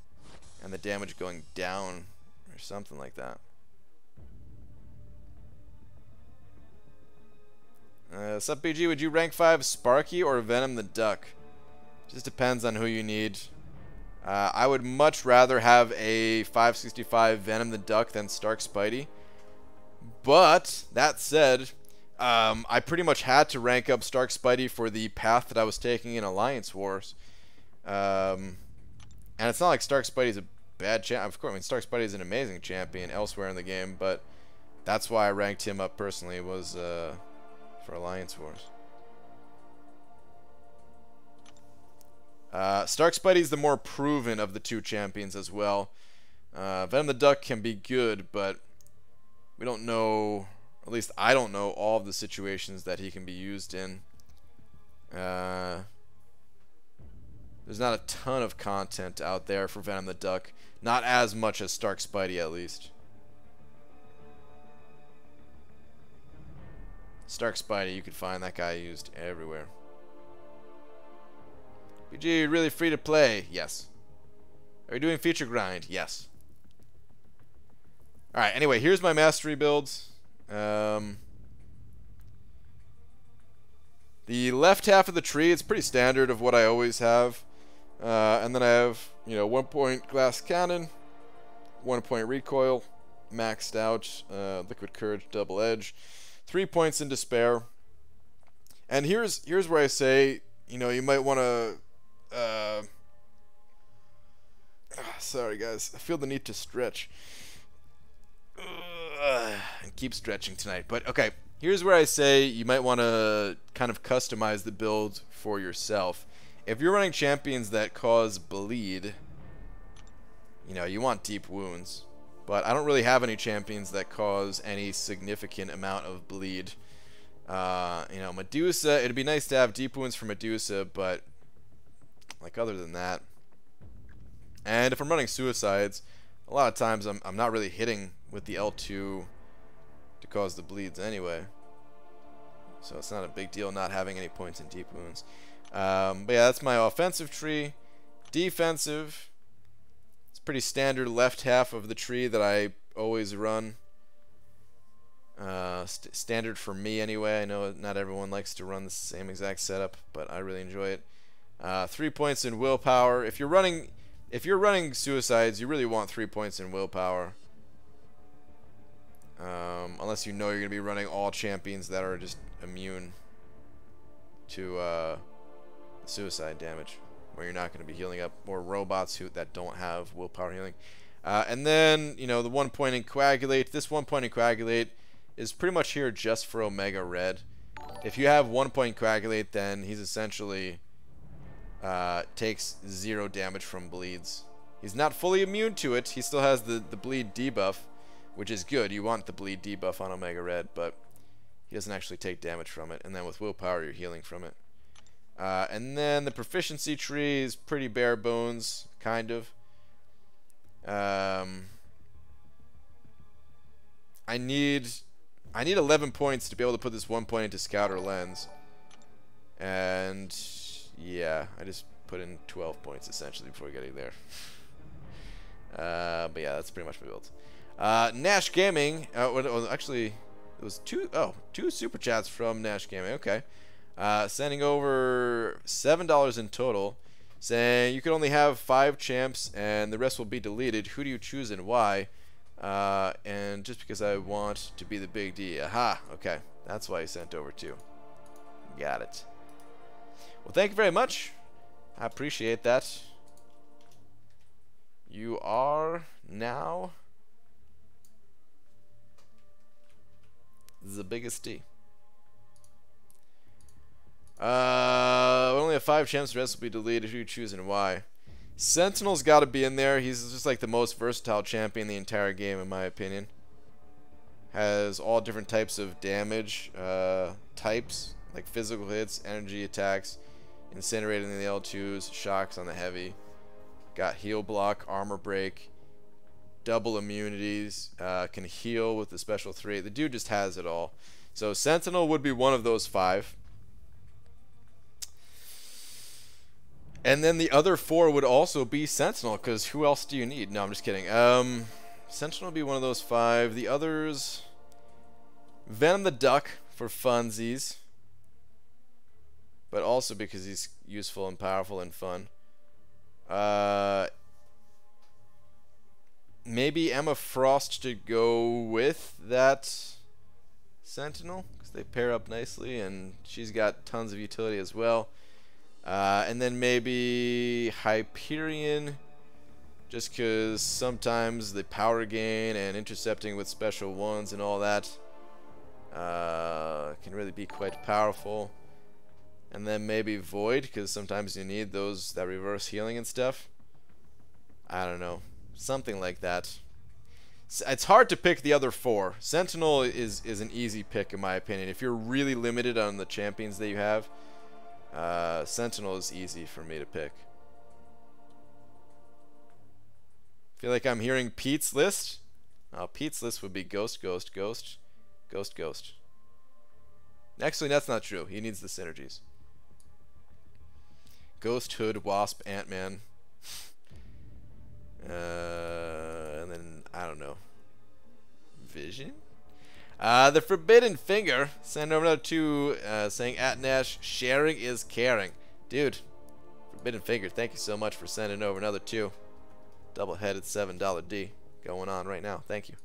and the damage going down or something like that. Sup BG, would you rank 5 Sparky or Venom the Duck? Just depends on who you need. I would much rather have a 565 Venom the Duck than Stark Spidey. But, that said, I pretty much had to rank up Stark Spidey for the path that I was taking in Alliance Wars. And it's not like Stark Spidey's a bad champ. Of course, I mean, Stark Spidey's an amazing champion elsewhere in the game, but that's why I ranked him up personally, was for Alliance Wars. Stark Spidey's the more proven of the two champions as well. Venom the Duck can be good, but we don't know, at least I don't know, all of the situations that he can be used in. There's not a ton of content out there for Venom the Duck. Not as much as Stark Spidey, at least. Stark Spidey, you could find that guy used everywhere. PG, really free to play? Yes. Are you doing feature grind? Yes. Alright, anyway, here's my mastery builds. The left half of the tree, it's pretty standard of what I always have. And then I have, you know, 1 point glass cannon, 1 point recoil, maxed out, liquid courage, double edge, 3 points in despair. And here's where I say, you know, you might want to. Sorry guys, I feel the need to stretch. And keep stretching tonight. But okay, here's where I say you might want to kind of customize the build for yourself. If you're running champions that cause bleed, you know, you want deep wounds. But I don't really have any champions that cause any significant amount of bleed. You know, Medusa, it'd be nice to have deep wounds for Medusa, but like other than that. And if I'm running suicides, a lot of times I'm not really hitting with the L2 to cause the bleeds anyway. So it's not a big deal not having any points in deep wounds. But yeah, that's my offensive tree. Defensive, it's pretty standard left half of the tree that I always run. Standard for me anyway. I know not everyone likes to run the same exact setup, but I really enjoy it. 3 points in willpower. If you're running suicides, you really want 3 points in willpower. Unless you know you're gonna be running all champions that are just immune to suicide damage, where you're not going to be healing up, or robots that don't have willpower healing. And then, you know, the 1 point in coagulate. This 1 point in coagulate is pretty much here just for Omega Red. If you have 1 point coagulate, then he's essentially takes 0 damage from bleeds. He's not fully immune to it. He still has the bleed debuff, which is good. You want the bleed debuff on Omega Red, but he doesn't actually take damage from it. And then with willpower, you're healing from it. And then the proficiency tree is pretty bare bones, kind of. I need 11 points to be able to put this 1 point into Scout or Lens. And yeah, I just put in 12 points essentially before getting there. But yeah, that's pretty much my build. Nash Gaming, actually, it was two super chats from Nash Gaming. Okay. Sending over $7 in total, saying you can only have 5 champs and the rest will be deleted. Who do you choose and why? And just because I want to be the big D. Aha, okay. That's why he sent over 2. Got it. Well, thank you very much. I appreciate that. You are now the biggest D. We only have 5 champs, the rest will be deleted. Who you choose and why? Sentinel's got to be in there. He's just like the most versatile champion in the entire game, in my opinion. Has all different types of damage types, like physical hits, energy attacks, incinerating the L2s, shocks on the heavy. Got heal block, armor break, double immunities, can heal with the special 3. The dude just has it all. So Sentinel would be one of those 5. And then the other 4 would also be Sentinel, because who else do you need? No, I'm just kidding. Sentinel would be one of those 5. The others, Venom the Duck for funsies, but also because he's useful and powerful and fun. Maybe Emma Frost to go with that Sentinel, because they pair up nicely, and she's got tons of utility as well. And then maybe Hyperion, just because sometimes the power gain and intercepting with special 1s and all that Can really be quite powerful. And then maybe Void, because sometimes you need that reverse healing and stuff. I don't know. Something like that. It's hard to pick the other 4. Sentinel is an easy pick in my opinion. If you're really limited on the champions that you have, Sentinel is easy for me to pick. Feel like I'm hearing Pete's list. Oh, Pete's list would be Ghost, Ghost, Ghost, Ghost, Ghost. Actually, that's not true. He needs the synergies. Ghost, Hood, Wasp, Ant-Man. And then, I don't know. Vision? The Forbidden Finger. Send over another 2 saying, @Nash, sharing is caring. Dude, Forbidden Finger, thank you so much for sending over another 2. Double-headed $7 D going on right now. Thank you.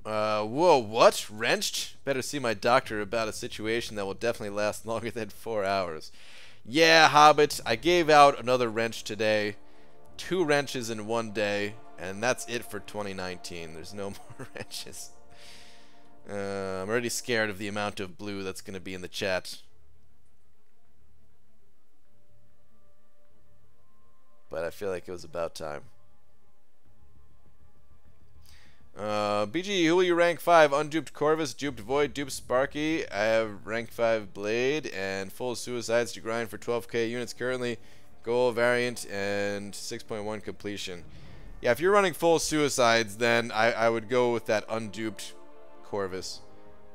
Whoa, what? Wrenched? Better see my doctor about a situation that will definitely last longer than 4 hours. Yeah, Hobbit, I gave out another wrench today. 2 wrenches in 1 day, and that's it for 2019. There's no more wrenches. I'm already scared of the amount of blue that's going to be in the chat. But I feel like it was about time. BG, who will you rank 5? Unduped Corvus, duped Void, duped Sparky. I have rank 5 Blade and full suicides to grind for 12k units currently. Goal variant and 6.1 completion. Yeah, if you're running full suicides, then I would go with that unduped Corvus.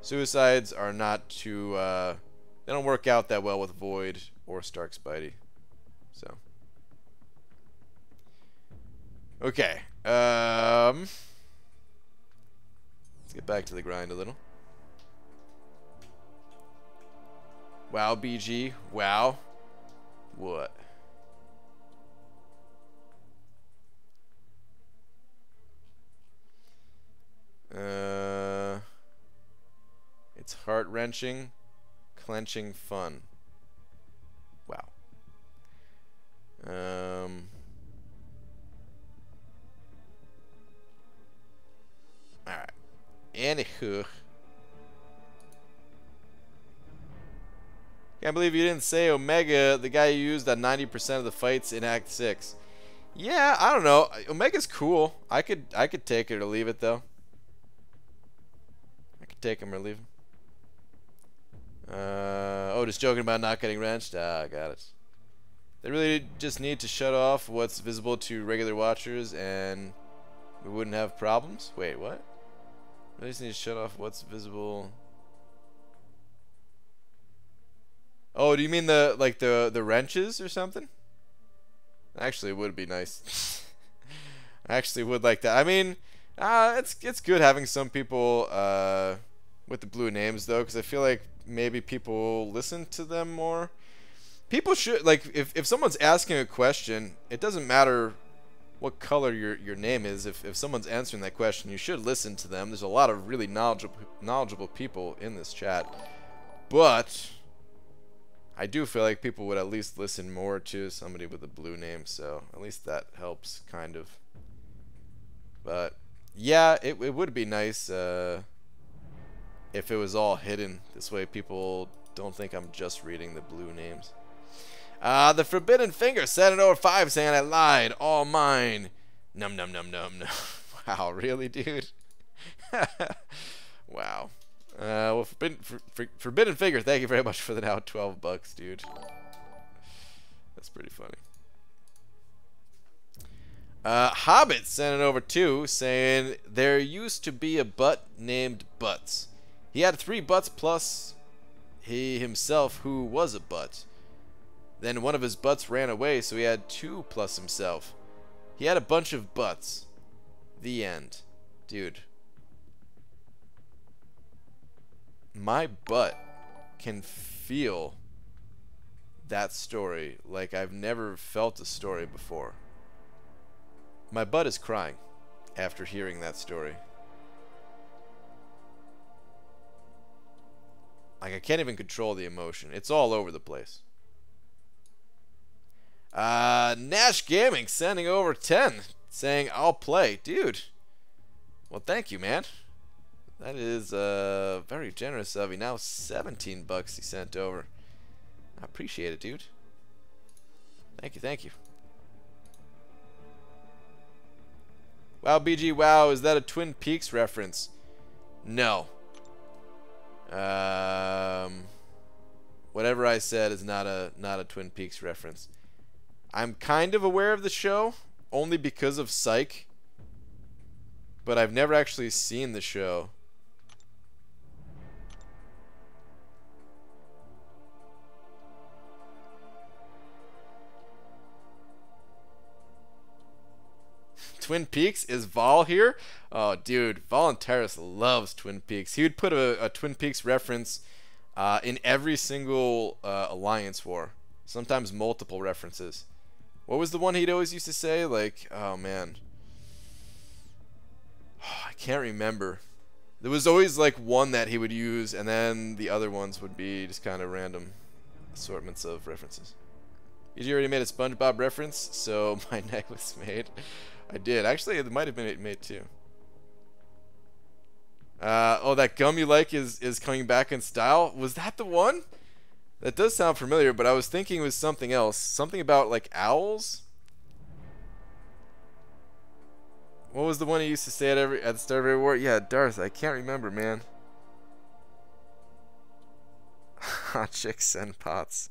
Suicides are not too they don't work out that well with Void or Stark Spidey. So okay. Let's get back to the grind a little. Wow, BG. Wow. What? It's heart-wrenching, clenching fun. Wow. Alright. Anywho. Can't believe you didn't say Omega, the guy you used on 90% of the fights in Act 6. Yeah, I don't know. Omega's cool. I could take it or leave it though. I could take him or leave him. Oh, just joking about not getting wrenched? Ah, got it. They really just need to shut off what's visible to regular watchers and we wouldn't have problems? Wait, what? They just need to shut off what's visible. Oh, do you mean the wrenches or something? Actually, it would be nice. I actually would like that. I mean, it's good having some people with the blue names though, because I feel like maybe people listen to them more. People should, like, if someone's asking a question, it doesn't matter what color your name is. If someone's answering that question, you should listen to them. There's a lot of really knowledgeable people in this chat, but I do feel like people would at least listen more to somebody with a blue name, so at least that helps, kind of. But yeah, it would be nice if it was all hidden. This way people don't think I'm just reading the blue names. The Forbidden Finger said it over 5 saying I lied. All mine. Num num num num num. Wow, really, dude? Wow. Well, Forbidden Finger, thank you very much for the now $12, dude. That's pretty funny. Hobbit sent it over too, saying there used to be a butt named Butts. He had 3 butts plus he himself who was a butt. Then one of his butts ran away, so he had 2 plus himself. He had a bunch of butts. The end. Dude. My butt can feel that story like I've never felt a story before. My butt is crying after hearing that story. Like, I can't even control the emotion. It's all over the place. Nash Gaming sending over 10 saying I'll play. Dude, well, thank you, man. That is very generous of you. Now 17 bucks he sent over. I appreciate it, dude. Thank you, thank you. Wow, BG, wow, is that a Twin Peaks reference? No. Whatever I said is not a Twin Peaks reference. I'm kind of aware of the show, only because of Psych. But I've never actually seen the show. Twin Peaks? Is Vol here? Oh, dude, Voluntaris loves Twin Peaks. He would put a Twin Peaks reference in every single Alliance War. Sometimes multiple references. What was the one he'd always used to say? Like, oh man, I can't remember. There was always like one that he would use, and then the other ones would be just kind of random assortments of references. You already made a SpongeBob reference, so my neck was made. I did. Actually, it might have been made too. Oh, that gum you like is coming back in style. Was that the one? That does sound familiar, but I was thinking it was something else. Something about like owls. What was the one he used to say at the start of every war? Yeah, Darth. I can't remember, man. Hot chicks and pots.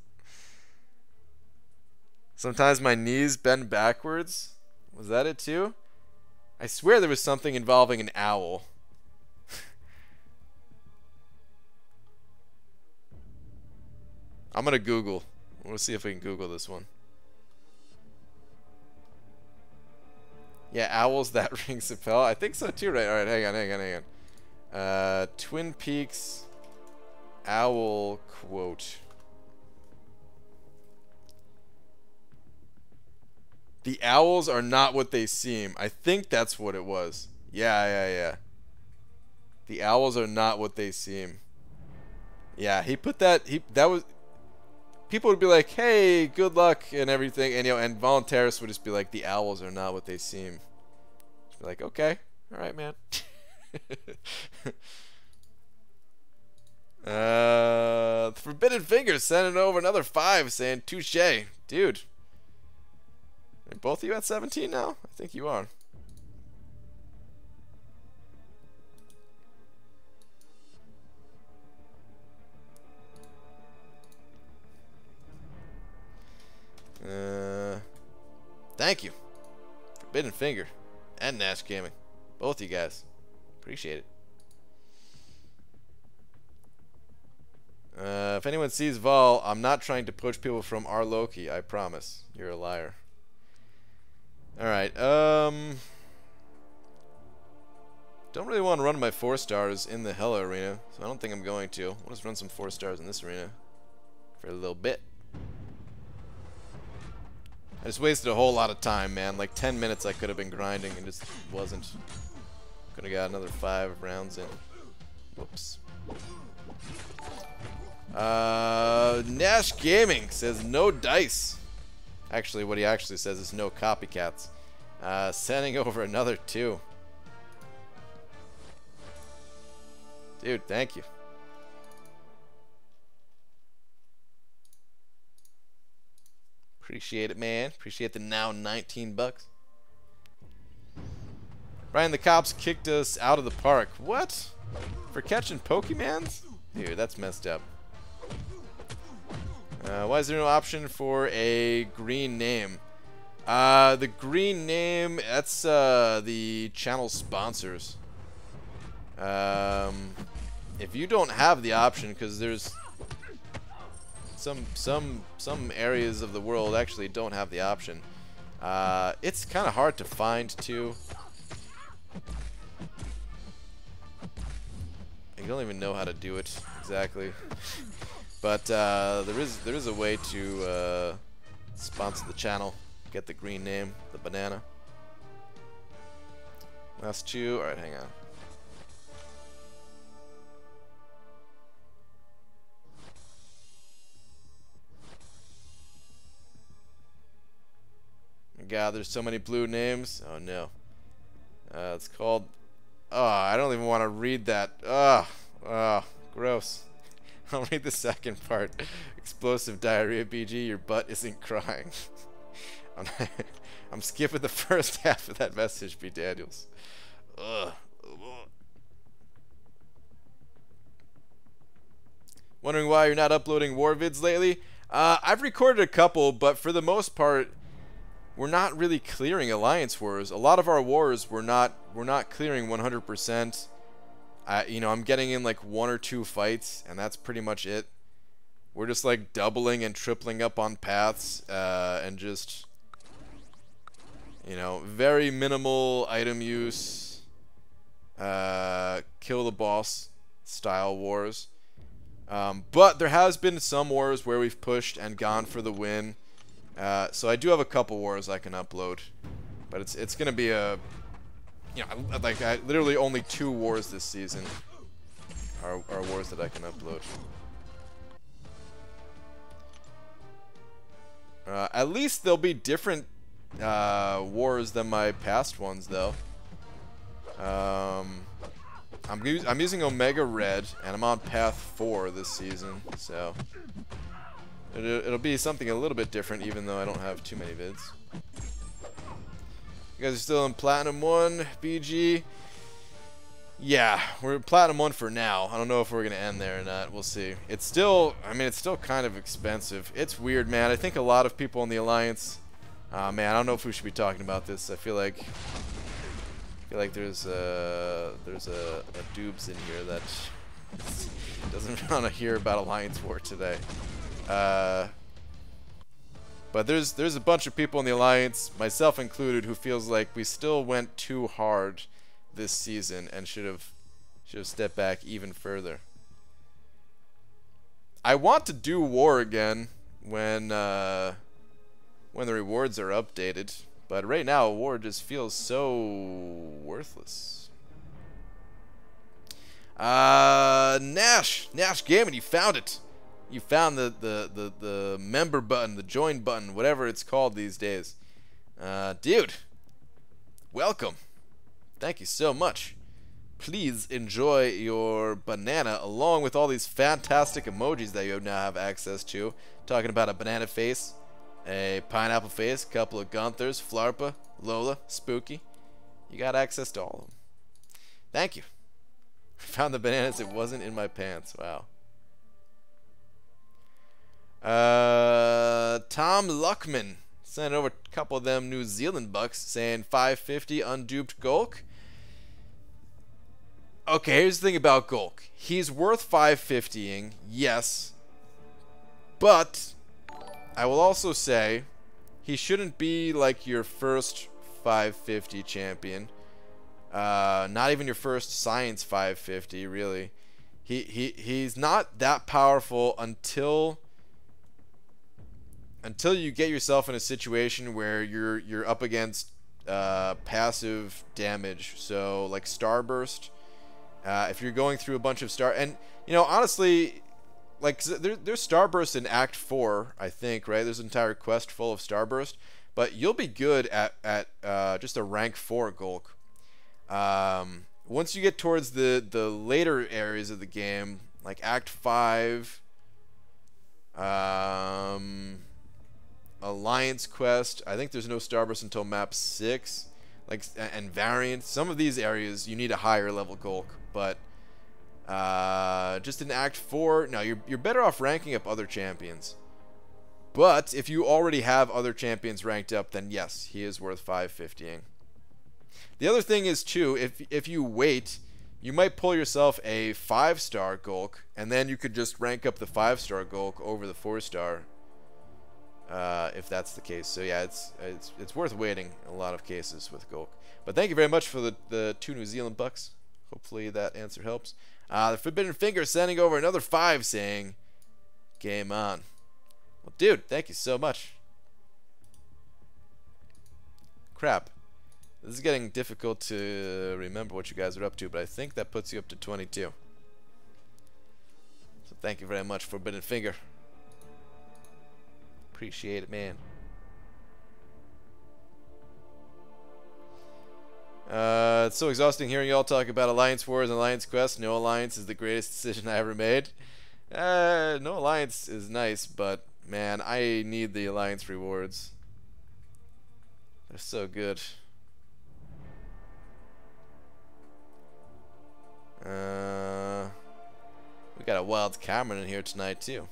Sometimes my knees bend backwards. Was that it too? I swear there was something involving an owl. I'm gonna Google. We'll see if we can Google this one. Yeah, owls, that rings a bell. I think so too, right? Alright, hang on. Twin Peaks owl quote. The owls are not what they seem. I think that's what it was. Yeah. The owls are not what they seem. Yeah, he put that. That was. People would be like, "Hey, good luck" and everything, and and Voluntaris would just be like, "The owls are not what they seem." Just be like, "Okay, all right, man." Forbidden Fingers sending over another 5, saying, "Touche, dude." Are both of you at 17 now? I think you are. Thank you, Forbidden Finger and Nash Gaming, both you guys. Appreciate it. If anyone sees Vol, I'm not trying to push people from our Loki. I promise. You're a liar. Alright, don't really want to run my 4 stars in the Hela arena, so I don't think I'm going to. I'll just run some 4 stars in this arena for a little bit. I just wasted a whole lot of time, man. Like 10 minutes I could have been grinding and just wasn't. Could have got another 5 rounds in. Whoops. Nash Gaming says no dice. Actually, what he actually says is no copycats. Sending over another 2. Dude, thank you. Appreciate it, man. Appreciate the now 19 bucks. Brian, the cops kicked us out of the park. What? For catching Pokemons? Dude, that's messed up. Why is there no option for a green name? The green name, that's the channel sponsors. If you don't have the option, because there's some areas of the world actually don't have the option. It's kind of hard to find too. I don't even know how to do it exactly. But there is a way to sponsor the channel. Get the green name, the banana. Last 2. All right, hang on. God, there's so many blue names. Oh no. It's called Oh, I don't even want to read that. Ugh. Oh, gross. I'll read the second part. Explosive diarrhea, BG. Your butt isn't crying. I'm skipping the first half of that message, B. Daniels. Ugh. Wondering why you're not uploading war vids lately? I've recorded a couple, but for the most part, we're not really clearing alliance wars. A lot of our wars we're not clearing 100%. You know, I'm getting in like 1 or 2 fights, and that's pretty much it. We're just like doubling and tripling up on paths, and just, you know, very minimal item use, kill the boss style wars. But there has been some wars where we've pushed and gone for the win. So I do have a couple wars I can upload, but it's gonna be a, you know, like literally only 2 wars this season are wars that I can upload. At least they'll be different wars than my past ones, though. I'm using Omega Red, and I'm on Path 4 this season, so it'll be something a little bit different, even though I don't have too many vids. You guys are still in Platinum 1, BG? Yeah, we're in Platinum 1 for now. I don't know if we're going to end there or not. We'll see. It's still, I mean, it's still kind of expensive. It's weird, man. I think a lot of people in the Alliance... man, I don't know if we should be talking about this. I feel like there's a doobs in here that doesn't want to hear about Alliance War today. But there's a bunch of people in the Alliance, myself included, who feels like we still went too hard this season and should have stepped back even further. I want to do war again when the rewards are updated. But right now, war just feels so worthless. Nash Gaming, you found it. You found the member button, the join button, whatever it's called these days. Dude, welcome. Thank you so much. Please enjoy your banana along with all these fantastic emojis that you now have access to. Talking about a banana face, a pineapple face, a couple of Gunthers, Flarpa, Lola, Spooky. You got access to all of them. Thank you. I found the bananas. It wasn't in my pants. Wow. Tom Luckman sent over a couple of them New Zealand bucks saying 550 unduped Gulk. Okay, here's the thing about Gulk. He's worth 550ing, yes. But I will also say he shouldn't be like your first 550 champion. Not even your first Science 550, really. He's not that powerful until you get yourself in a situation where you're up against passive damage. So like Starburst. If you're going through a bunch of and you know, honestly, like there's Starburst in Act 4, I think, right? There's an entire quest full of Starburst, but you'll be good at just a rank 4 Gulk. Once you get towards the later areas of the game, like Act 5, Alliance quest, I think there's no Starburst until map 6, like, and Variant. Some of these areas you need a higher level Gulk, but just in Act 4, no, you're better off ranking up other champions. But if you already have other champions ranked up, then yes, he is worth 550ing. The other thing is too, if you wait, you might pull yourself a 5-star Gulk, and then you could just rank up the 5-star Gulk over the 4-star. If that's the case. So yeah, it's worth waiting in a lot of cases with Gulk. But thank you very much for the 2 New Zealand bucks. Hopefully that answer helps. The Forbidden Finger sending over another 5 saying, game on. Well, dude, thank you so much. Crap. This is getting difficult to remember what you guys are up to, but I think that puts you up to 22. So thank you very much, Forbidden Finger. Appreciate it, man. It's so exhausting hearing y'all talk about Alliance Wars and Alliance Quest. No alliance is the greatest decision I ever made. No alliance is nice, but man, I need the alliance rewards. They're so good. We got a wild Cameron in here tonight too.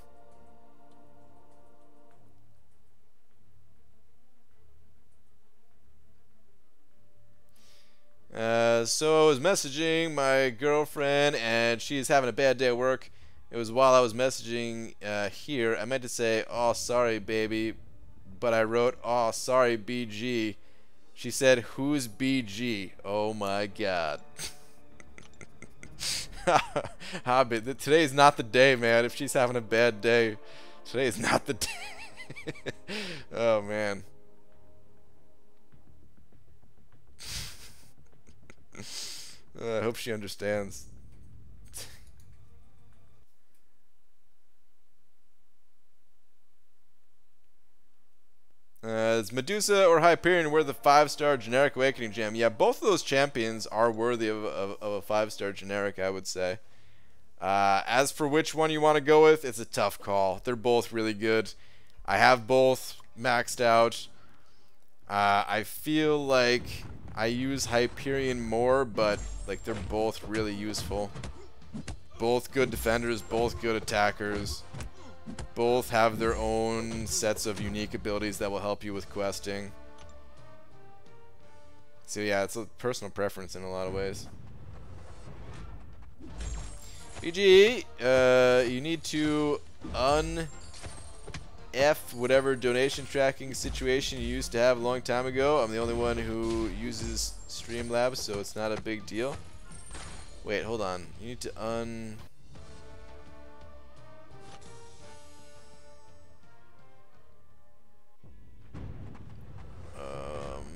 So I was messaging my girlfriend and she's having a bad day at work. It was while I was messaging here. I meant to say, "Oh, sorry, baby," but I wrote, "Oh, sorry, BG." She said, "Who's BG?" Oh my God. Today's not the day, man. If she's having a bad day, today's not the day. Oh man. I hope she understands. It's Medusa or Hyperion worth a 5-star generic Awakening Gem. Yeah, both of those champions are worthy of a 5-star generic, I would say. As for which one you want to go with, it's a tough call. They're both really good. I have both maxed out. I feel like I use Hyperion more, but like they're both really useful. Both good defenders, both good attackers. Both have their own sets of unique abilities that will help you with questing. So yeah, it's a personal preference in a lot of ways. BG, you need to F whatever donation tracking situation you used to have a long time ago. I'm the only one who uses Streamlabs, so it's not a big deal. Wait, hold on. You need to I'm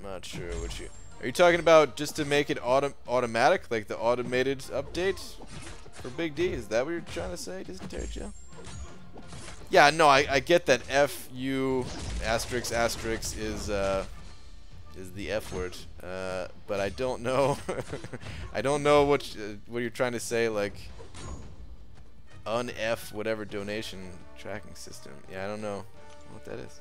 not sure what you... Are you talking about just to make it automatic, like the automated update for Big D? Is that what you're trying to say, Dysentery Joe? Yeah, no, I get that FU asterisk asterisk is the F word, but I don't know. I don't know what you're trying to say, like un-F whatever donation tracking system. Yeah, I don't know what that is.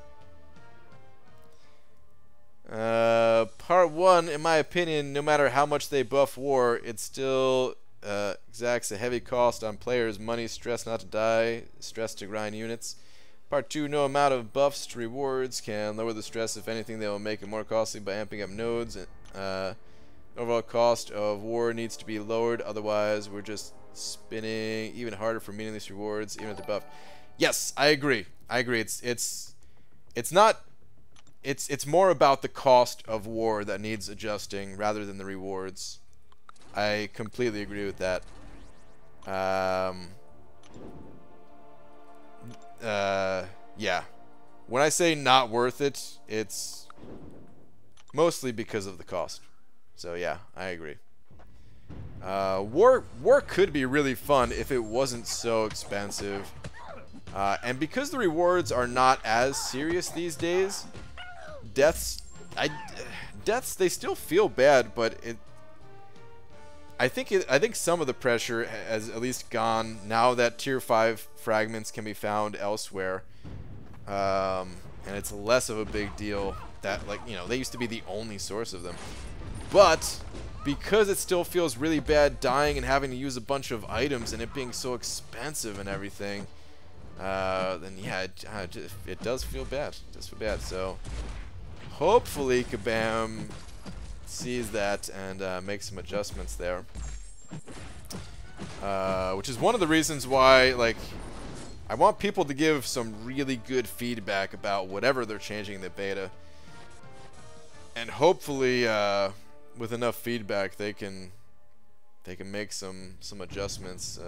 Part 1, in my opinion, no matter how much they buff war, it still exacts a heavy cost on players' money, stress not to die, stress to grind units. Part 2, no amount of buffs to rewards can lower the stress. If anything, they will make it more costly by amping up nodes. Overall cost of war needs to be lowered, otherwise we're just spinning even harder for meaningless rewards, even at the buff. Yes, I agree. I agree. It's more about the cost of war that needs adjusting rather than the rewards. I completely agree with that. Yeah. When I say not worth it, it's mostly because of the cost. So yeah, I agree. War could be really fun if it wasn't so expensive. And because the rewards are not as serious these days, deaths they still feel bad, but I think some of the pressure has at least gone now that tier 5 fragments can be found elsewhere, and it's less of a big deal that, like, you know, they used to be the only source of them. But because it still feels really bad dying and having to use a bunch of items and it being so expensive and everything, then yeah, it does feel bad. It does feel bad. So hopefully Kabam sees that and makes some adjustments there, which is one of the reasons why, like, I want people to give some really good feedback about whatever they're changing in the beta, and hopefully with enough feedback they can make some adjustments.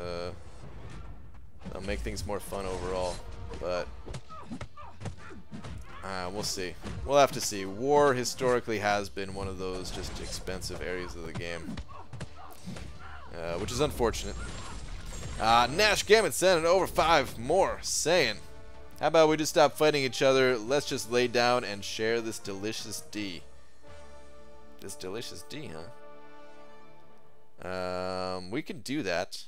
That'll make things more fun overall, but we'll see. We'll have to see. War historically has been one of those just expensive areas of the game, which is unfortunate. Nash Gambit sending over 5 more, saying, how about we just stop fighting each other, let's just lay down and share this delicious D. This delicious D, huh? We can do that.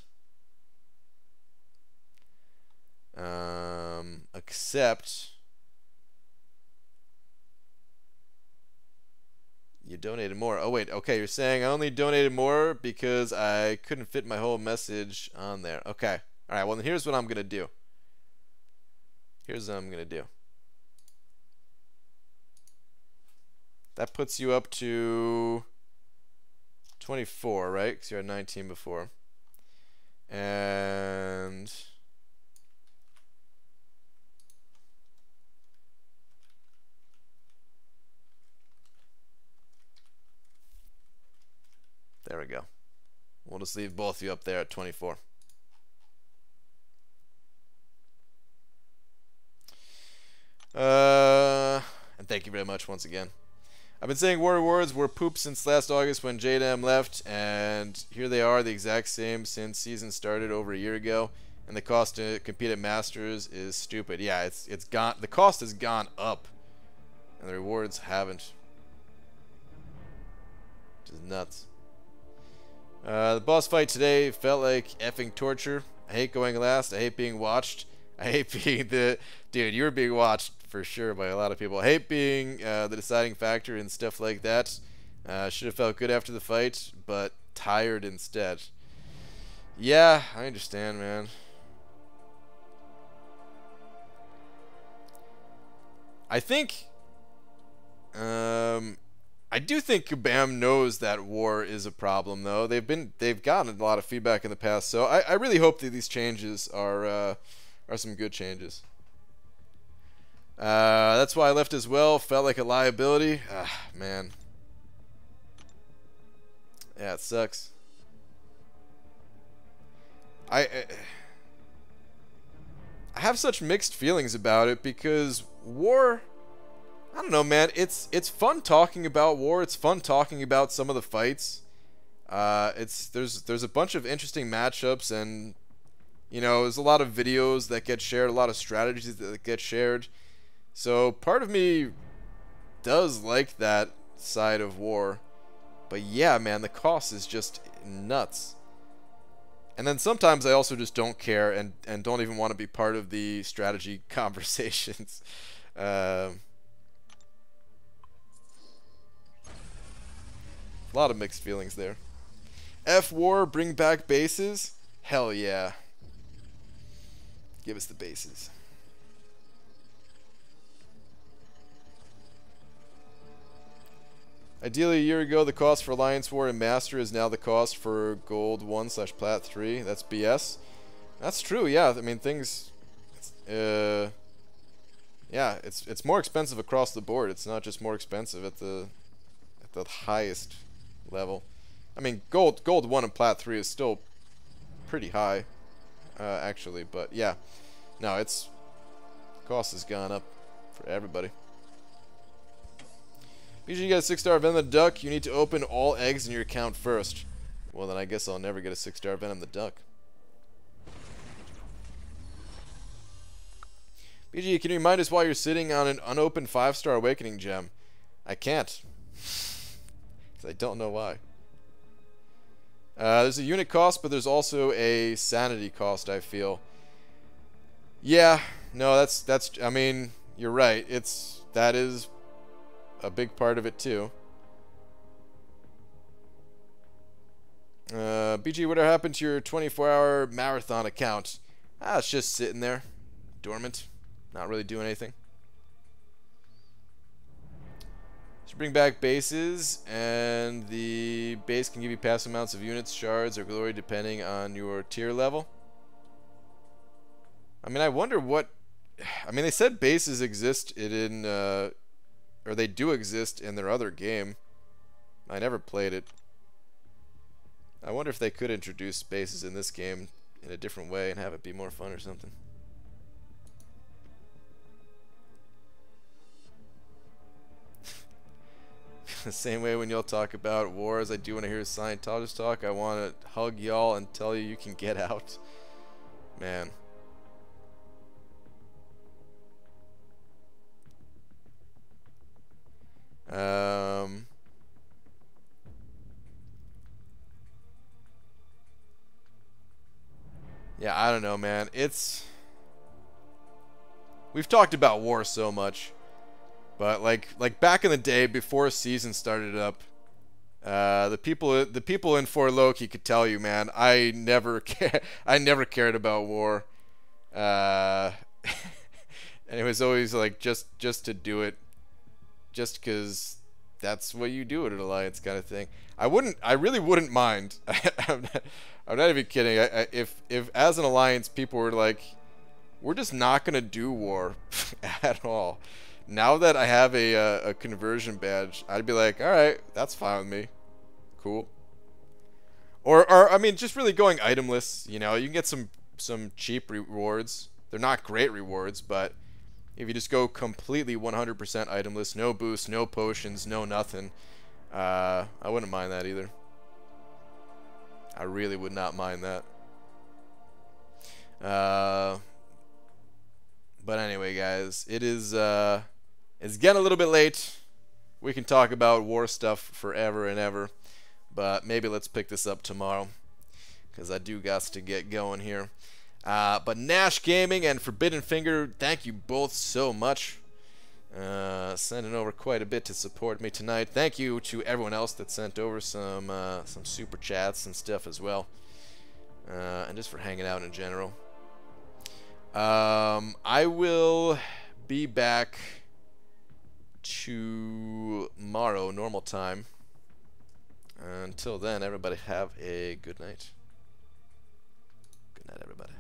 Except you donated more. Oh wait, okay, you're saying I only donated more because I couldn't fit my whole message on there. Okay. Alright, well then here's what I'm gonna do. Here's what I'm gonna do. That puts you up to 24, right? Because you had 19 before. And there we go. We'll just leave both of you up there at 24. And thank you very much once again. I've been saying war rewards were poop since last August when JDM left, and here they are, the exact same since season started over a year ago. And the cost to compete at Masters is stupid. Yeah, it's gone. The cost has gone up, and the rewards haven't. Which is nuts. The boss fight today felt like effing torture. I hate going last. I hate being watched. I hate being the... Dude, you were being watched for sure by a lot of people. I hate being the deciding factor and stuff like that. Should have felt good after the fight, but tired instead. Yeah, I understand, man. I think... I do think Kabam knows that war is a problem, though. They've gotten a lot of feedback in the past, so I really hope that these changes are some good changes. That's why I left as well. Felt like a liability. Ah, man. Yeah, it sucks. I have such mixed feelings about it because war... I don't know, man. It's fun talking about war. It's fun talking about some of the fights. There's a bunch of interesting matchups, and you know, there's a lot of videos that get shared, a lot of strategies that get shared. So part of me does like that side of war, but yeah, man, the cost is just nuts. And then sometimes I also just don't care and don't even want to be part of the strategy conversations. A lot of mixed feelings there. F war, bring back bases? Hell yeah. Give us the bases. Ideally, a year ago, the cost for Alliance War and Master is now the cost for Gold 1/Plat 3. That's BS. That's true, yeah. I mean, things... yeah, it's more expensive across the board. It's not just more expensive at the highest level. I mean, gold 1 and Plat 3 is still pretty high, actually. But yeah, no, it's cost has gone up for everybody. Usually you get a 6-star Venom the Duck, you need to open all eggs in your account first. Well, then I guess I'll never get a 6-star Venom the Duck. BG, can you remind us why you're sitting on an unopened 5-star Awakening gem? I can't. Because I don't know why. There's a unit cost, but there's also a sanity cost, I feel. Yeah, no, that's I mean, you're right. That is a big part of it too. BG, what happened to your 24-hour marathon account? It's just sitting there, dormant, not really doing anything. Should bring back bases, and the base can give you passive amounts of units, shards, or glory depending on your tier level. I mean, I wonder what... I mean, they said bases exist in... or they do exist in their other game. I never played it. I wonder if they could introduce bases in this game in a different way and have it be more fun or something. The same way when y'all talk about wars, I do want to hear Scientologist talk. I want to hug y'all and tell you can get out. Man. Yeah, I don't know, man. We've talked about war so much, but like back in the day before season started up, the people in For Loki could tell you, man. I never cared about war, and it was always like just to do it, just because that's what you do at an alliance kind of thing. I really wouldn't mind. I'm not even kidding. If as an alliance people were like, we're just not gonna do war at all. Now that I have a conversion badge, I'd be like, all right, that's fine with me. Cool. Or I mean, just really going itemless. You know, you can get some cheap rewards. They're not great rewards, but if you just go completely 100% itemless, no boost, no potions, no nothing, I wouldn't mind that either. I really would not mind that. But anyway, guys, it's getting a little bit late. We can talk about war stuff forever and ever, but maybe let's pick this up tomorrow, because I do got to get going here. But Nash Gaming and Forbidden Finger, thank you both so much. Sending over quite a bit to support me tonight. Thank you to everyone else that sent over some super chats and stuff as well, and just for hanging out in general. I will be back tomorrow, normal time. Until then, everybody have a good night. Good night, everybody.